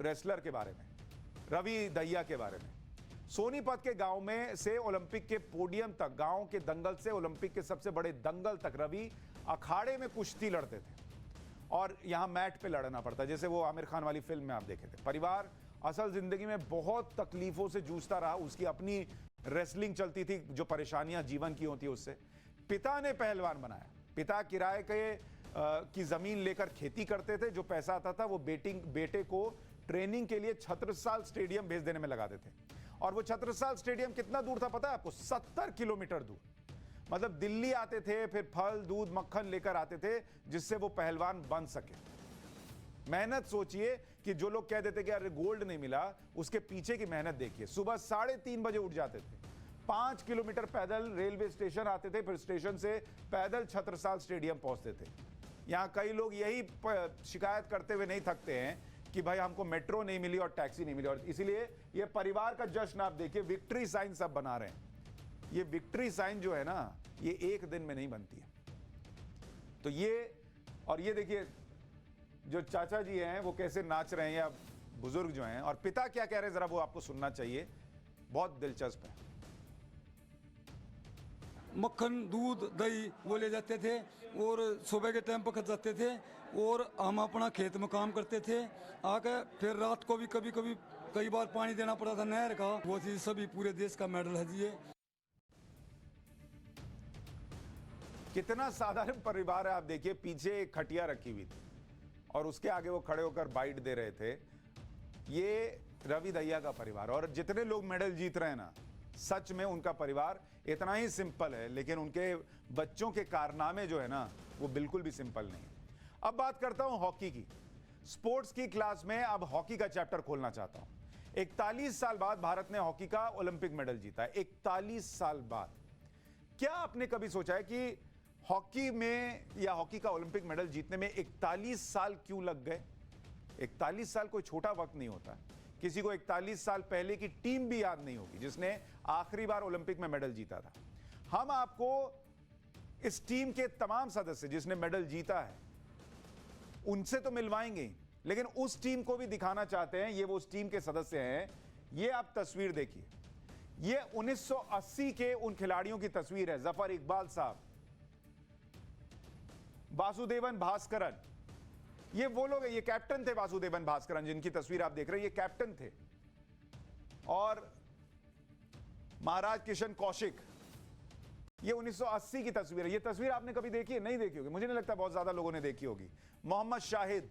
रेसलर के बारे में, रवि दहिया के बारे में। सोनीपत के गांव में से ओलंपिक के पोडियम तक, गांव के दंगल से ओलंपिक के सबसे बड़े दंगल तक रवि अखाड़े में कुश्ती लड़ते थे और यहां मैट पे लड़ना पड़ता, जैसे वो आमिर खान वाली फिल्म में आप देखे थे। परिवार असल जिंदगी में बहुत तकलीफों से जूझता रहा, उसकी अपनी रेसलिंग चलती थी, जो परेशानियां जीवन की होती है उससे। पिता ने पहलवान बनाया, पिता किराए की जमीन लेकर खेती करते थे, जो पैसा आता था वो बेटे को ट्रेनिंग के लिए छत्रसाल स्टेडियम भेज देने में लगाते थे। और वो छत्रसाल स्टेडियम कितना दूर था पता है आपको? 70 किलोमीटर दूर। मतलब दिल्ली आते थे, फिर फल दूध मक्खन लेकर आते थे जिससे वो पहलवान बन सके। मेहनत सोचिए कि जो लोग कह देते कि अरे गोल्ड नहीं मिला, उसके पीछे की मेहनत देखिए। सुबह 3:30 बजे उठ जाते थे, 5 किलोमीटर पैदल रेलवे स्टेशन आते थे, फिर स्टेशन से पैदल छत्रसाल स्टेडियम पहुंचते थे। यहां कई लोग यही शिकायत करते हुए नहीं थकते हैं कि भाई हमको मेट्रो नहीं मिली और टैक्सी नहीं मिली, और इसीलिए ये परिवार का जश्न आप देखिए, विक्ट्री साइन सब बना रहे हैं। ये विक्ट्री साइन जो है ना, ये एक दिन में नहीं बनती है। तो ये देखिए जो चाचा जी हैं वो कैसे नाच रहे हैं, या बुजुर्ग जो हैं, और पिता क्या कह रहे हैं जरा वो आपको सुनना चाहिए, बहुत दिलचस्प है। मक्खन दूध दही वो ले जाते थे और सुबह के टाइम पर खत जाते थे और हम अपना खेत में काम करते थे। आके फिर रात को भी कई बार पानी देना पड़ा था नहर का। वो चीज सभी पूरे देश का मेडल है जी। ये कितना साधारण परिवार है, आप देखिए पीछे एक खटिया रखी हुई थी और उसके आगे वो खड़े होकर बाइट दे रहे थे। ये रवि दहिया का परिवार, और जितने लोग मेडल जीत रहे हैं ना, सच में उनका परिवार इतना ही सिंपल है, लेकिन उनके बच्चों के कारनामे जो है ना वो बिल्कुल भी सिंपल नहीं। अब बात करता हूं हॉकी की। स्पोर्ट्स की क्लास में अब हॉकी का चैप्टर खोलना चाहता हूं। 41 साल बाद भारत ने हॉकी का ओलंपिक मेडल जीता है, 41 साल बाद। क्या आपने कभी सोचा है कि हॉकी में या हॉकी का ओलंपिक मेडल जीतने में 41 साल क्यों लग गए? 41 साल कोई छोटा वक्त नहीं होता। किसी को 41 साल पहले की टीम भी याद नहीं होगी जिसने आखिरी बार ओलंपिक में मेडल जीता था। हम आपको इस टीम के तमाम सदस्य जिसने मेडल जीता है उनसे तो मिलवाएंगे, लेकिन उस टीम को भी दिखाना चाहते हैं। ये वो उस टीम के सदस्य हैं। ये आप तस्वीर देखिए, ये 1980 के उन खिलाड़ियों की तस्वीर है। जफर इकबाल साहब, वासुदेवन भास्करन, ये वो लोग हैं। ये कैप्टन थे वासुदेवन भास्करन, जिनकी तस्वीर आप देख रहे हैं, ये कैप्टन थे। और महाराज किशन कौशिक, ये 1980 की तस्वीर है। ये तस्वीर आपने कभी देखी है? नहीं देखी होगी, मुझे नहीं लगता बहुत ज्यादा लोगों ने देखी होगी। मोहम्मद शाहिद,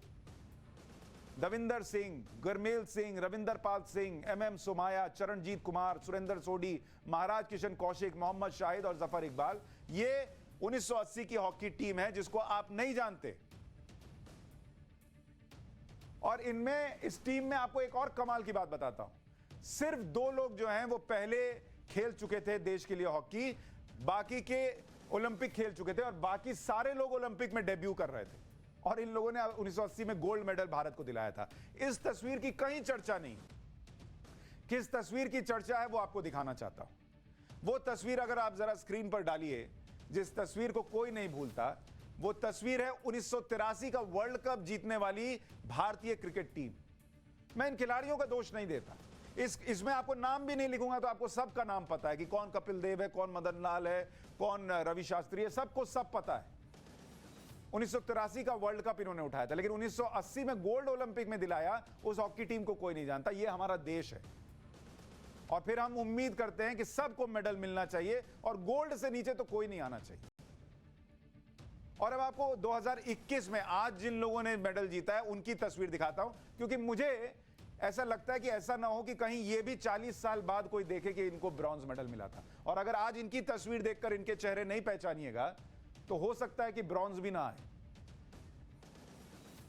दविंदर सिंह, गुरमेल सिंह, रविंदर पाल सिंह, MM सोमाया, चरणजीत कुमार, सुरेंद्र सोडी, महाराज किशन कौशिक, मोहम्मद शाहिद और जफर इकबाल, ये 1980 की हॉकी टीम है जिसको आप नहीं जानते। और इनमें, इस टीम में आपको एक और कमाल की बात बताता हूं। सिर्फ 2 लोग जो हैं वो पहले खेल चुके थे देश के लिए हॉकी, बाकी के ओलंपिक खेल चुके थे, और बाकी सारे लोग ओलंपिक में डेब्यू कर रहे थे। और इन लोगों ने 1980 में गोल्ड मेडल भारत को दिलाया था। इस तस्वीर की कहीं चर्चा नहीं। किस तस्वीर की चर्चा है वो आपको दिखाना चाहता हूं। वो तस्वीर अगर आप जरा स्क्रीन पर डालिए, जिस तस्वीर को कोई नहीं भूलता, वो तस्वीर है 1983 का वर्ल्ड कप जीतने वाली भारतीय क्रिकेट टीम। मैं इन खिलाड़ियों का दोष नहीं देता, इसमें आपको नाम भी नहीं लिखूंगा तो आपको सबका नाम पता है कि कौन कपिल देव है, कौन मदन लाल है, कौन रवि शास्त्री है, सबको सब पता है। 1983 का वर्ल्ड कप इन्होंने उठाया था, लेकिन 1980 में गोल्ड ओलंपिक में दिलाया उस हॉकी टीम को कोई नहीं जानता। ये हमारा देश है, और फिर हम उम्मीद करते हैं कि सबको मेडल मिलना चाहिए और गोल्ड से नीचे तो कोई नहीं आना चाहिए। और अब आपको 2021 में आज जिन लोगों ने मेडल जीता है उनकी तस्वीर दिखाता हूं, क्योंकि मुझे ऐसा लगता है कि ऐसा ना हो कि कहीं ये भी 40 साल बाद कोई देखे कि इनको ब्रॉन्ज मेडल मिला था। और अगर आज इनकी तस्वीर देखकर इनके चेहरे नहीं पहचानिएगा तो हो सकता है कि ब्रॉन्ज भी ना आए।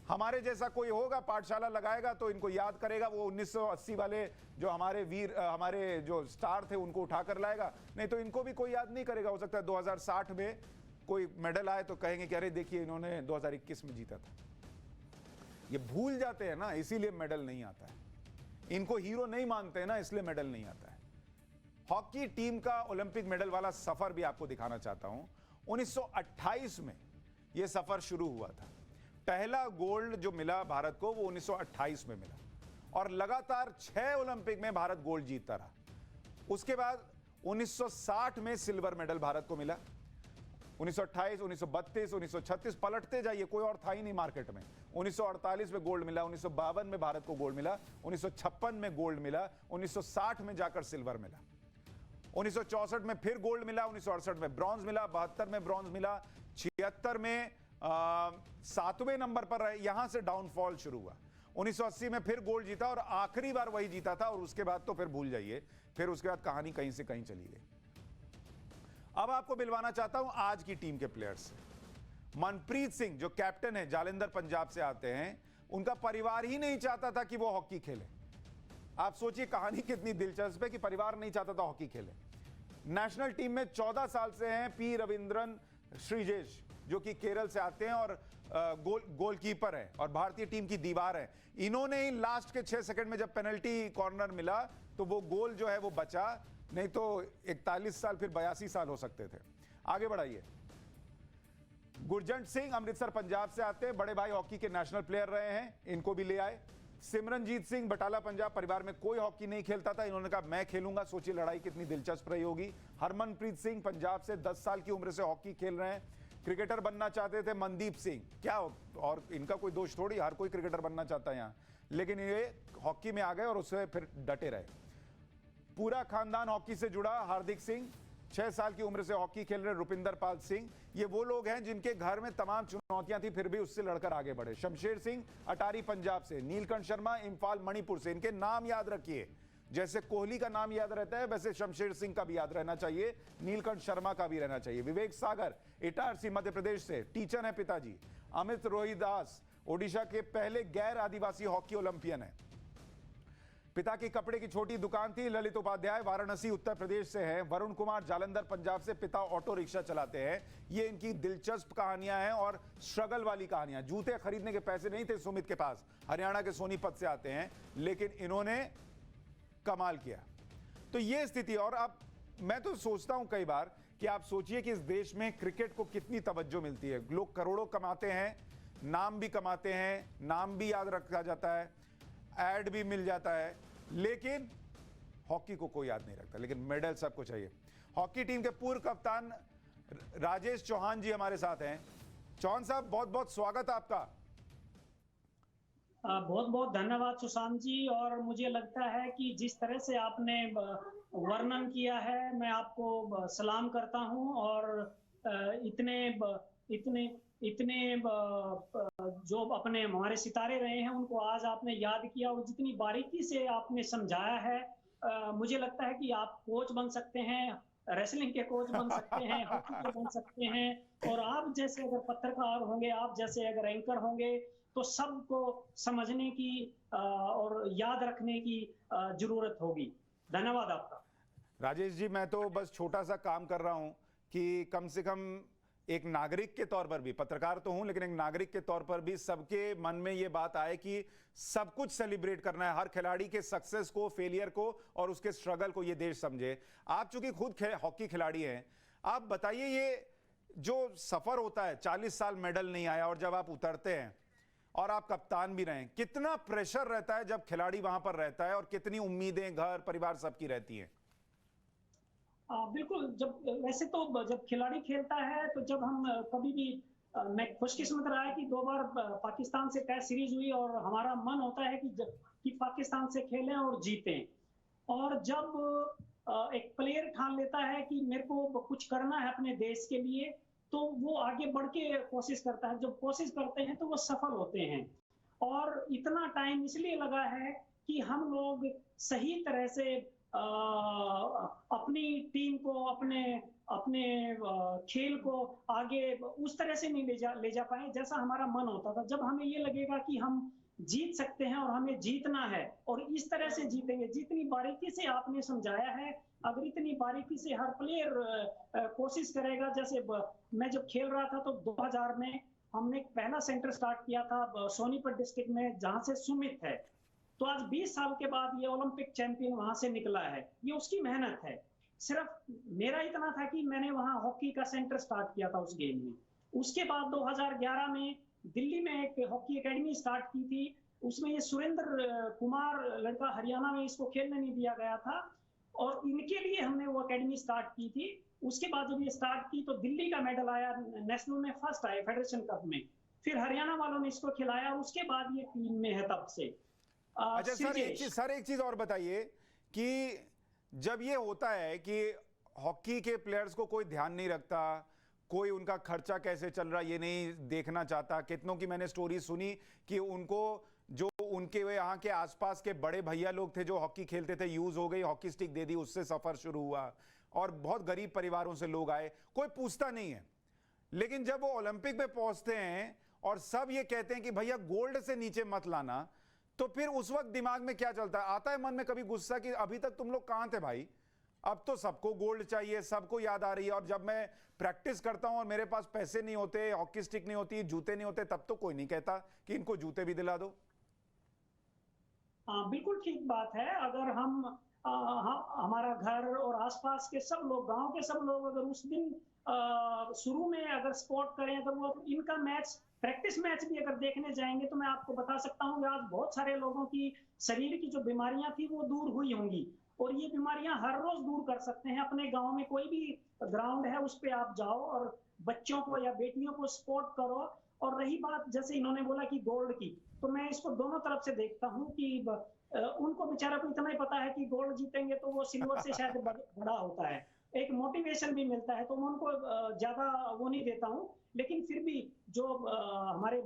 हमारे जैसा कोई होगा, पाठशाला लगाएगा तो इनको याद करेगा, वो 1980 वाले जो हमारे वीर, हमारे जो स्टार थे उनको उठाकर लाएगा, नहीं तो इनको भी कोई याद नहीं करेगा। हो सकता है 2060 में कोई मेडल आए तो कहेंगे कि अरे देखिए इन्होंने 2021 में जीता था। ये भूल जाते हैं ना, इसीलिए मेडल नहीं आता है। इनको हीरो नहीं मानते हैं ना, इसलिए मेडल नहीं आता है। हॉकी टीम का ओलंपिक मेडल वाला सफर भी आपको दिखाना चाहता हूं। 1928 में यह सफर शुरू हुआ था। पहला गोल्ड जो मिला भारत को वो 1928 में मिला और लगातार 6 ओलंपिक में भारत गोल्ड जीतता रहा। उसके बाद 1960 में सिल्वर मेडल भारत को मिला। 1928, 1932, 1936 पलटते जाइए, कोई और था ही नहीं मार्केट में। 1948 में गोल्ड मिला, 1952 में भारत को गोल्ड मिला, 1956 में गोल्ड मिला, 1960 में जाकर सिल्वर मिला, 1964 में फिर गोल्ड मिला, 1968 में ब्रॉन्ज मिला, 72 में ब्रॉन्ज मिला, 76 में 7वें नंबर पर रहे। यहां से डाउनफॉल शुरू हुआ। 1980 में फिर गोल्ड जीता और आखिरी बार वही जीता था और उसके बाद तो फिर भूल जाइए, फिर उसके बाद कहानी कहीं से कहीं चली गई। अब आपको मिलवाना चाहता हूं आज की टीम के प्लेयर्स से। मनप्रीत सिंह जो कैप्टन है, जालंधर पंजाब से आते हैं, उनका परिवार ही नहीं चाहता था कि वो हॉकी खेले। आप सोचिए कहानी कितनी दिलचस्प है कि परिवार नहीं चाहता था हॉकी खेले। नेशनल टीम में 14 साल से हैं पी रविंद्रन श्रीजेश, जो कि केरल से आते हैं और गोलकीपर है और भारतीय टीम की दीवार है। इन्होंने ही लास्ट के 6 सेकंड में जब पेनल्टी कॉर्नर मिला तो वो गोल जो है वो बचा, नहीं तो 41 साल फिर 82 साल हो सकते थे। आगे बढ़ाइए। गुरजंट सिंह अमृतसर पंजाब से आते हैं, बड़े भाई हॉकी के नेशनल प्लेयर रहे हैं, इनको भी ले आए। सिमरनजीत सिंह बटाला पंजाब, परिवार में कोई हॉकी नहीं खेलता था, इन्होंने कहा मैं खेलूंगा। सोचिए लड़ाई कितनी दिलचस्प रही होगी। हरमनप्रीत सिंह पंजाब से 10 साल की उम्र से हॉकी खेल रहे हैं। क्रिकेटर बनना चाहते थे मनदीप सिंह, क्या और इनका कोई दोष थोड़ी, हर कोई क्रिकेटर बनना चाहता है यहाँ, लेकिन ये हॉकी में आ गए और उससे फिर डटे रहे। पूरा खानदान हॉकी से जुड़ा। हार्दिक सिंह 6 साल की उम्र से हॉकी खेल रहे। रुपिंदर पाल सिंह, ये वो लोग हैं जिनके घर में तमाम चुनौतियां थी फिर भी उससे लड़कर आगे बढ़े। शमशेर सिंह अटारी पंजाब से। नीलकंठ शर्मा इम्फाल मणिपुर से। इनके नाम याद रखिए, जैसे कोहली का नाम याद रहता है वैसे शमशेर सिंह का भी याद रहना चाहिए, नीलकंठ शर्मा का भी रहना चाहिए। विवेक सागर इटारसी मध्य प्रदेश से, टीचर है पिताजी। अमित रोहिदास ओडिशा के पहले गैर आदिवासी हॉकी ओलंपियन है। पिता की कपड़े की छोटी दुकान थी। ललित उपाध्याय वाराणसी उत्तर प्रदेश से हैं। वरुण कुमार जालंधर पंजाब से, पिता ऑटो रिक्शा चलाते हैं। ये इनकी दिलचस्प कहानियां हैं और स्ट्रगल वाली कहानियां। जूते खरीदने के पैसे नहीं थे सुमित के पास, हरियाणा के सोनीपत से आते हैं, लेकिन इन्होंने कमाल किया। तो ये स्थिति। और अब मैं तो सोचता हूं कई बार कि आप सोचिए कि इस देश में क्रिकेट को कितनी तवज्जो मिलती है। लोग करोड़ों कमाते हैं, नाम भी कमाते हैं, नाम भी याद रखा जाता है, एड भी मिल जाता है, लेकिन हॉकी को कोई याद नहीं रखता। लेकिन मेडल सबको चाहिए। हॉकी टीम के पूर्व कप्तान राजेश चौहान जी हमारे साथ हैं। चौहान साहब, बहुत बहुत स्वागत है आपका। बहुत बहुत धन्यवाद सुशांत जी। और मुझे लगता है कि जिस तरह से आपने वर्णन किया है, मैं आपको सलाम करता हूं। और इतने जो अपने हमारे सितारे रहे हैं उनको आज आपने याद किया और जितनी बारीकी से आपने समझाया है, मुझे लगता है कि आप कोच बन सकते हैं, रेसलिंग के कोच बन सकते हैं, हॉकी के बन सकते हैं। और आप जैसे अगर पत्रकार होंगे, आप जैसे अगर एंकर होंगे, तो सबको समझने की और याद रखने की जरूरत होगी। धन्यवाद आपका। राजेश जी, मैं तो बस छोटा सा काम कर रहा हूं कि कम से कम एक नागरिक के तौर पर भी, पत्रकार तो हूं लेकिन एक नागरिक के तौर पर भी सबके मन में ये बात आए कि सब कुछ सेलिब्रेट करना है, हर खिलाड़ी के सक्सेस को, फेलियर को और उसके स्ट्रगल को ये देश समझे। आप चूंकि खुद हॉकी खिलाड़ी हैं, आप बताइए ये जो सफर होता है, 40 साल मेडल नहीं आया और जब आप उतरते हैं और आप कप्तान भी रहे, कितना प्रेशर रहता है जब खिलाड़ी वहां पर रहता है और कितनी उम्मीदें घर परिवार सबकी रहती हैं? बिल्कुल। वैसे तो जब खिलाड़ी खेलता है तो जब हम कभी भी, मैं खुशकिस्मत रहा है कि 2 बार पाकिस्तान से टेस्ट सीरीज हुई और हमारा मन होता है कि पाकिस्तान से खेलें और जीतें। और जब एक प्लेयर ठान लेता है कि मेरे को कुछ करना है अपने देश के लिए, तो वो आगे बढ़ के कोशिश करता है। जब कोशिश करते हैं तो वो सफल होते हैं। और इतना टाइम इसलिए लगा है कि हम लोग सही तरह से अपनी टीम को, अपने खेल को आगे उस तरह से नहीं ले जा पाए जैसा हमारा मन होता था। जब हमें ये लगेगा कि हम जीत सकते हैं और हमें जीतना है और इस तरह से जीतेंगे, जितनी बारीकी से आपने समझाया है, अगर इतनी बारीकी से हर प्लेयर कोशिश करेगा, जैसे मैं जब खेल रहा था तो 2000 में हमने एक पहला सेंटर स्टार्ट किया था सोनीपत डिस्ट्रिक्ट में, जहां से सुमित है। तो आज 20 साल के बाद ये ओलंपिक चैंपियन वहां से निकला है। ये उसकी मेहनत है। सिर्फ मेरा इतना था कि मैंने वहां हॉकी का सेंटर स्टार्ट किया था उस गेम में। उसके बाद 2011 में दिल्ली में एक हॉकी एकेडमी स्टार्ट की थी। उसमें ये सुरेंद्र कुमार लड़का हरियाणा में, इसको खेलने नहीं दिया गया था और इनके लिए हमने वो एकेडमी स्टार्ट की थी। उसके बाद जब ये स्टार्ट की तो दिल्ली का मेडल आया, नेशनल में फर्स्ट आया फेडरेशन कप में। फिर हरियाणा वालों ने इसको खिलाया, उसके बाद ये टीम में है तब से। अच्छा सर एक चीज और बताइए कि जब ये होता है कि हॉकी के प्लेयर्स को कोई ध्यान नहीं रखता, कोई उनका खर्चा कैसे चल रहा ये नहीं देखना चाहता, कितनों की मैंने स्टोरी सुनी कि उनको जो उनके यहाँ के आसपास के बड़े भैया लोग थे जो हॉकी खेलते थे, यूज हो गई, हॉकी स्टिक दे दी, उससे सफर शुरू हुआ और बहुत गरीब परिवारों से लोग आए, कोई पूछता नहीं है। लेकिन जब वो ओलंपिक में पहुंचते हैं और सब ये कहते हैं कि भैया गोल्ड से नीचे मत लाना, तो फिर उस वक्त दिमाग में क्या चलता है? आता है मन में कभी गुस्सा कि अभी तक तुम लोग कहां थे भाई, अब तो सबको गोल्ड चाहिए, सबको याद आ रही है। और जब मैं प्रैक्टिस करता हूं और मेरे पास पैसे नहीं होते, हॉकी स्टिक नहीं होती, जूते नहीं होते, तब तो कोई नहीं कहता कि इनको जूते भी दिला दो। हाँ, बिल्कुल ठीक बात है। अगर हमारा घर और आसपास के सब लोग, गांव के सब लोग अगर उस दिन शुरू में अगर सपोर्ट करें, अगर वो इनका मैच, प्रैक्टिस मैच भी अगर देखने जाएंगे, तो मैं आपको बता सकता हूँ कि आज बहुत सारे लोगों की शरीर की जो बीमारियां थी वो दूर हुई होंगी। और ये बीमारियां हर रोज दूर कर सकते हैं। अपने गांव में कोई भी ग्राउंड है उस पे आप जाओ और बच्चों को या बेटियों को सपोर्ट करो। और रही बात जैसे इन्होंने बोला कि गोल्ड की, तो मैं इसको दोनों तरफ से देखता हूँ कि उनको बेचारा को इतना ही पता है कि गोल्ड जीतेंगे तो वो सिल्वर से शायद बड़ा होता है, एक मोटिवेशन भी मिलता है, तो मैं उनको ज्यादा वो नहीं देता हूँ। लेकिन फिर भी जो हमारे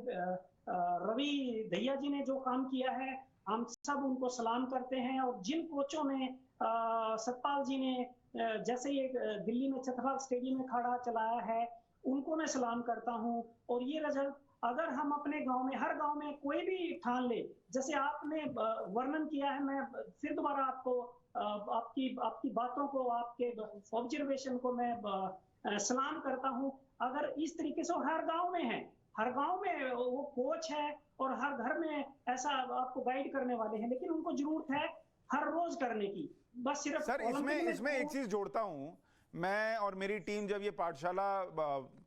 रवि दहिया जी ने जो काम किया है, हम सब उनको सलाम करते हैं। और जिन कोचों ने, सतपाल जी ने जैसे ये दिल्ली में छत्रसाल स्टेडियम में खड़ा चलाया है, उनको मैं सलाम करता हूँ। और ये रिजल्ट अगर हम अपने गांव में, हर गांव में कोई भी ठान ले, जैसे आपने वर्णन किया है, मैं फिर दोबारा आपको आपकी बातों को, आपके ऑब्जर्वेशन को मैं सलाम करता हूँ। अगर इस तरीके से हर गांव में है, हर गांव में वो कोच है और हर घर में ऐसा आपको गाइड करने वाले हैं, लेकिन उनको जरूरत है हर रोज करने की। बस सिर्फ सर इसमें एक चीज जोड़ता हूं मैं और मेरी टीम, जब ये पाठशाला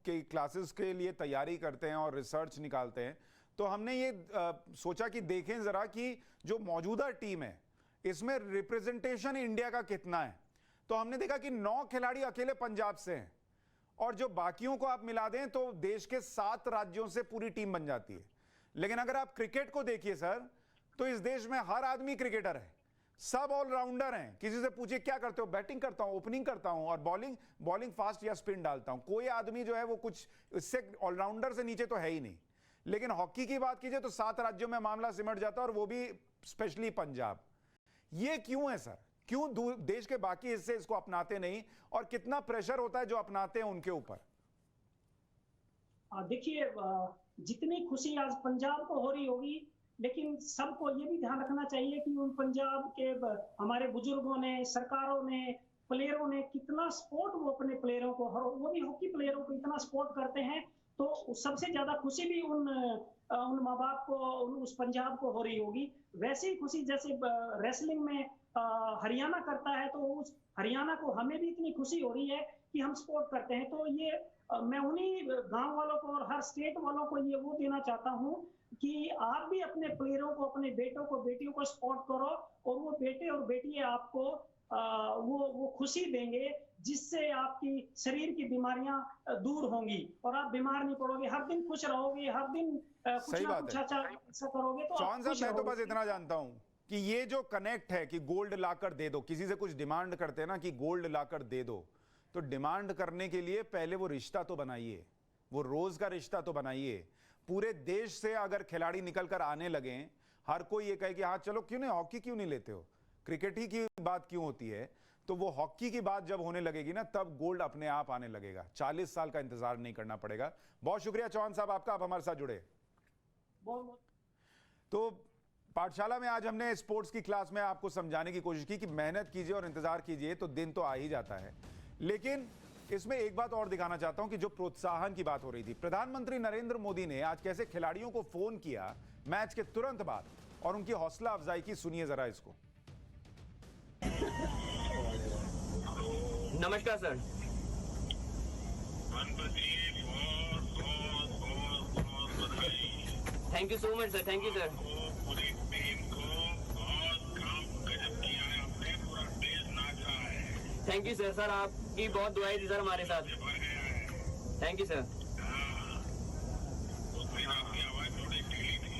के क्लासेस के लिए तैयारी करते हैं और रिसर्च निकालते हैं, तो हमने ये सोचा कि देखें जरा कि जो मौजूदा टीम है इसमें रिप्रेजेंटेशन इंडिया का कितना है। तो हमने देखा कि 9 खिलाड़ी अकेले पंजाब से हैं और जो बाकियों को आप मिला दें तो देश के 7 राज्यों से पूरी टीम बन जाती है। लेकिन अगर आप क्रिकेट को देखिए सर, तो इस देश में हर आदमी क्रिकेटर है, सब ऑलराउंडर हैं। किसी से पूछिए क्या करते हो, बैटिंग करता हूं, ओपनिंग करता हूं और बॉलिंग फास्ट या स्पिन डालता हूं। कोई आदमी जो है वो कुछ इससे ऑलराउंडर से नीचे तो है ही नहीं। लेकिन हॉकी की बात कीजिए तो 7 राज्यों में मामला सिमट जाता है और वो भी स्पेशली पंजाब। ये क्यों है सर? क्यों देश के बाकी हिस्से इसको अपनाते नहीं और कितना प्रेशर होता है जो अपनाते हैं उनके ऊपर? देखिए, जितनी खुशी आज पंजाब को हो रही होगी, लेकिन सबको ये भी ध्यान रखना चाहिए कि उन पंजाब के हमारे बुजुर्गों ने, सरकारों ने, प्लेयरों ने कितना सपोर्ट वो अपने प्लेयरों को, वो भी हॉकी प्लेयरों को इतना सपोर्ट करते हैं। तो सबसे ज्यादा खुशी भी उन माँ बाप को, उस पंजाब को हो रही होगी। वैसे ही खुशी जैसे रेसलिंग में हरियाणा करता है, तो उस हरियाणा को हमें भी इतनी खुशी हो रही है कि हम सपोर्ट करते हैं। तो ये मैं उन्हीं गांव वालों को और हर स्टेट वालों को ये वो देना चाहता हूँ कि आप भी अपने प्लेयरों को, अपने बेटों को, बेटियों को सपोर्ट करो और वो बेटे और बेटियां आपको वो खुशी देंगे, जिससे आपकी शरीर की बीमारियां दूर होंगी और आप बीमार नहीं पड़ोगे, हर दिन खुश रहोगे, हर दिन कुछ ना कुछ अच्छा करोगे। तो चौहान साहब, मैं तो बस इतना जानता हूं कि ये जो कनेक्ट है कि गोल्ड लाकर दे दो, किसी से कुछ डिमांड करते हैं ना कि गोल्ड लाकर दे दो, तो डिमांड करने के लिए पहले वो रिश्ता तो बनाइए, वो रोज का रिश्ता तो बनाइए। पूरे देश से अगर खिलाड़ी निकल कर आने लगे, हर कोई ये कहे कि हाँ चलो क्यों नहीं, हॉकी क्यों नहीं लेते हो, क्रिकेट ही की बात क्यों होती है, तो वो हॉकी की बात जब होने लगेगी ना, तब गोल्ड अपने आप आने लगेगा। 40 साल का इंतजार नहीं करना पड़ेगा। बहुत शुक्रिया चौहान साहब आपका, आप हमारे साथ जुड़े। बहुत तो पाठशाला में आज हमने स्पोर्ट्स की क्लास में आपको समझाने की कोशिश की कि मेहनत कीजिए और इंतजार कीजिए तो दिन तो आ ही जाता है। लेकिन इसमें एक बात और दिखाना चाहता हूं कि जो प्रोत्साहन की बात हो रही थी, प्रधानमंत्री नरेंद्र मोदी ने आज कैसे खिलाड़ियों को फोन किया मैच के तुरंत बाद और उनकी हौसला अफजाई की। सुनिए जरा इसको। नमस्कार sir. Thank you so much sir, thank you sir. पूरी टीम को बहुत काम गजब किया है आपने, पूरा देश नाचा है। Thank you sir. सर आपकी बहुत दुआएं थी सर हमारे साथ। भर गया है। Thank you sir. हाँ, उस दिन आपकी आवाज थोड़ी ढीली थी।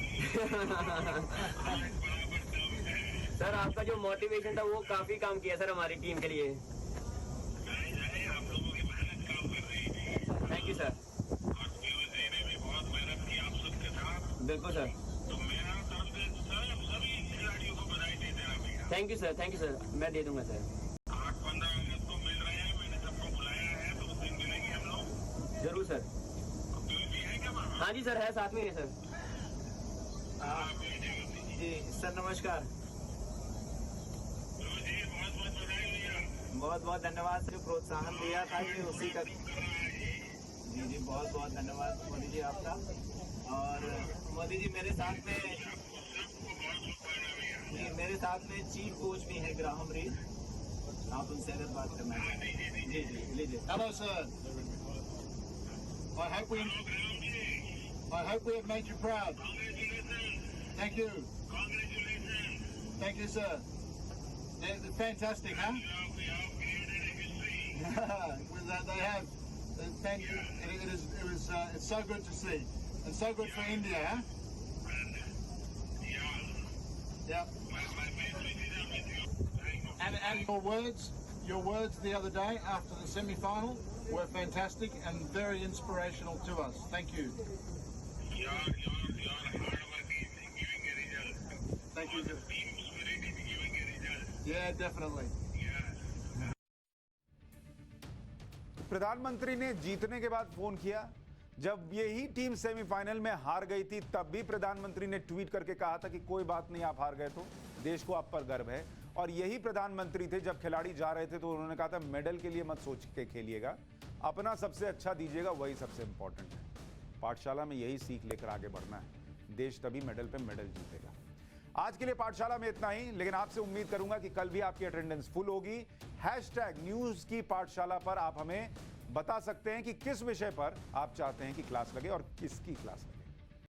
आज बराबर दम है। सर आपका जो मोटिवेशन था वो काफी काम किया सर हमारी टीम के लिए। नहीं, आप लोगों की मेहनत काम कर रही थी। Thank you sir. और पीयूष जी ने भी बहुत मेहनत की आप सबके साथ। बिल्कुल सर। तो मेरा तरफ से सभी खिलाड़ियों को बधाई दे देना भैया। थैंक यू सर, मैं दे दूंगा सर। 8-15 अगस्त को मिल रहे हैं, मैंने सबको बुलाया है, तो उस दिन मिलेंगे हम लोग। जरूर सर। पीयूष जी है क्या वहाँ? हाँ जी सर, है साथ में है सर। हाँ, भेजिएगा। जी सर नमस्कार। पीयूष जी बहुत बहुत बधाई भैया। बहुत बहुत धन्यवाद। जो प्रोत्साहन दिया था कि उसी का जी जी बहुत बहुत धन्यवाद मोदी जी आपका। और मोदी जी मेरे साथ में चीफ कोच भी है ग्राहम रीड, आप उनसे अगर बात करना है। जी जी लीजिए। Hello, sir. I hope we have made you proud. Thank you. Thank you, sir. They're fantastic, huh? They have. Thank you. It's so good to see, and so good for India, huh? Yeah. And your words the other day after the semi-final were fantastic and very inspirational to us. Thank you. Your hard work is giving a result. Thank you. The team spirit is giving a result. Yeah, definitely. Yeah. प्रधानमंत्री ने जीतने के बाद phone किया। जब यही team semifinal में हार गई थी तब भी प्रधानमंत्री ने ट्वीट करके कहा था कि कोई बात नहीं, आप हार गए तो देश को आप पर गर्व है। और यही प्रधानमंत्री थे जब खिलाड़ी जा रहे थे तो उन्होंने कहा था मेडल के लिए मत सोच के खेलिएगा, अपना सबसे अच्छा दीजिएगा, वही सबसे इंपॉर्टेंट है। पाठशाला में यही सीख लेकर आगे बढ़ना है, देश तभी मेडल पे मेडल जीतेगा। आज के लिए पाठशाला में इतना ही, लेकिन आपसे उम्मीद करूंगा कि कल भी आपकी अटेंडेंस फुल होगी। #न्यूज की पाठशाला पर आप हमें बता सकते हैं कि किस विषय पर आप चाहते हैं कि क्लास लगे और किसकी क्लास लगे।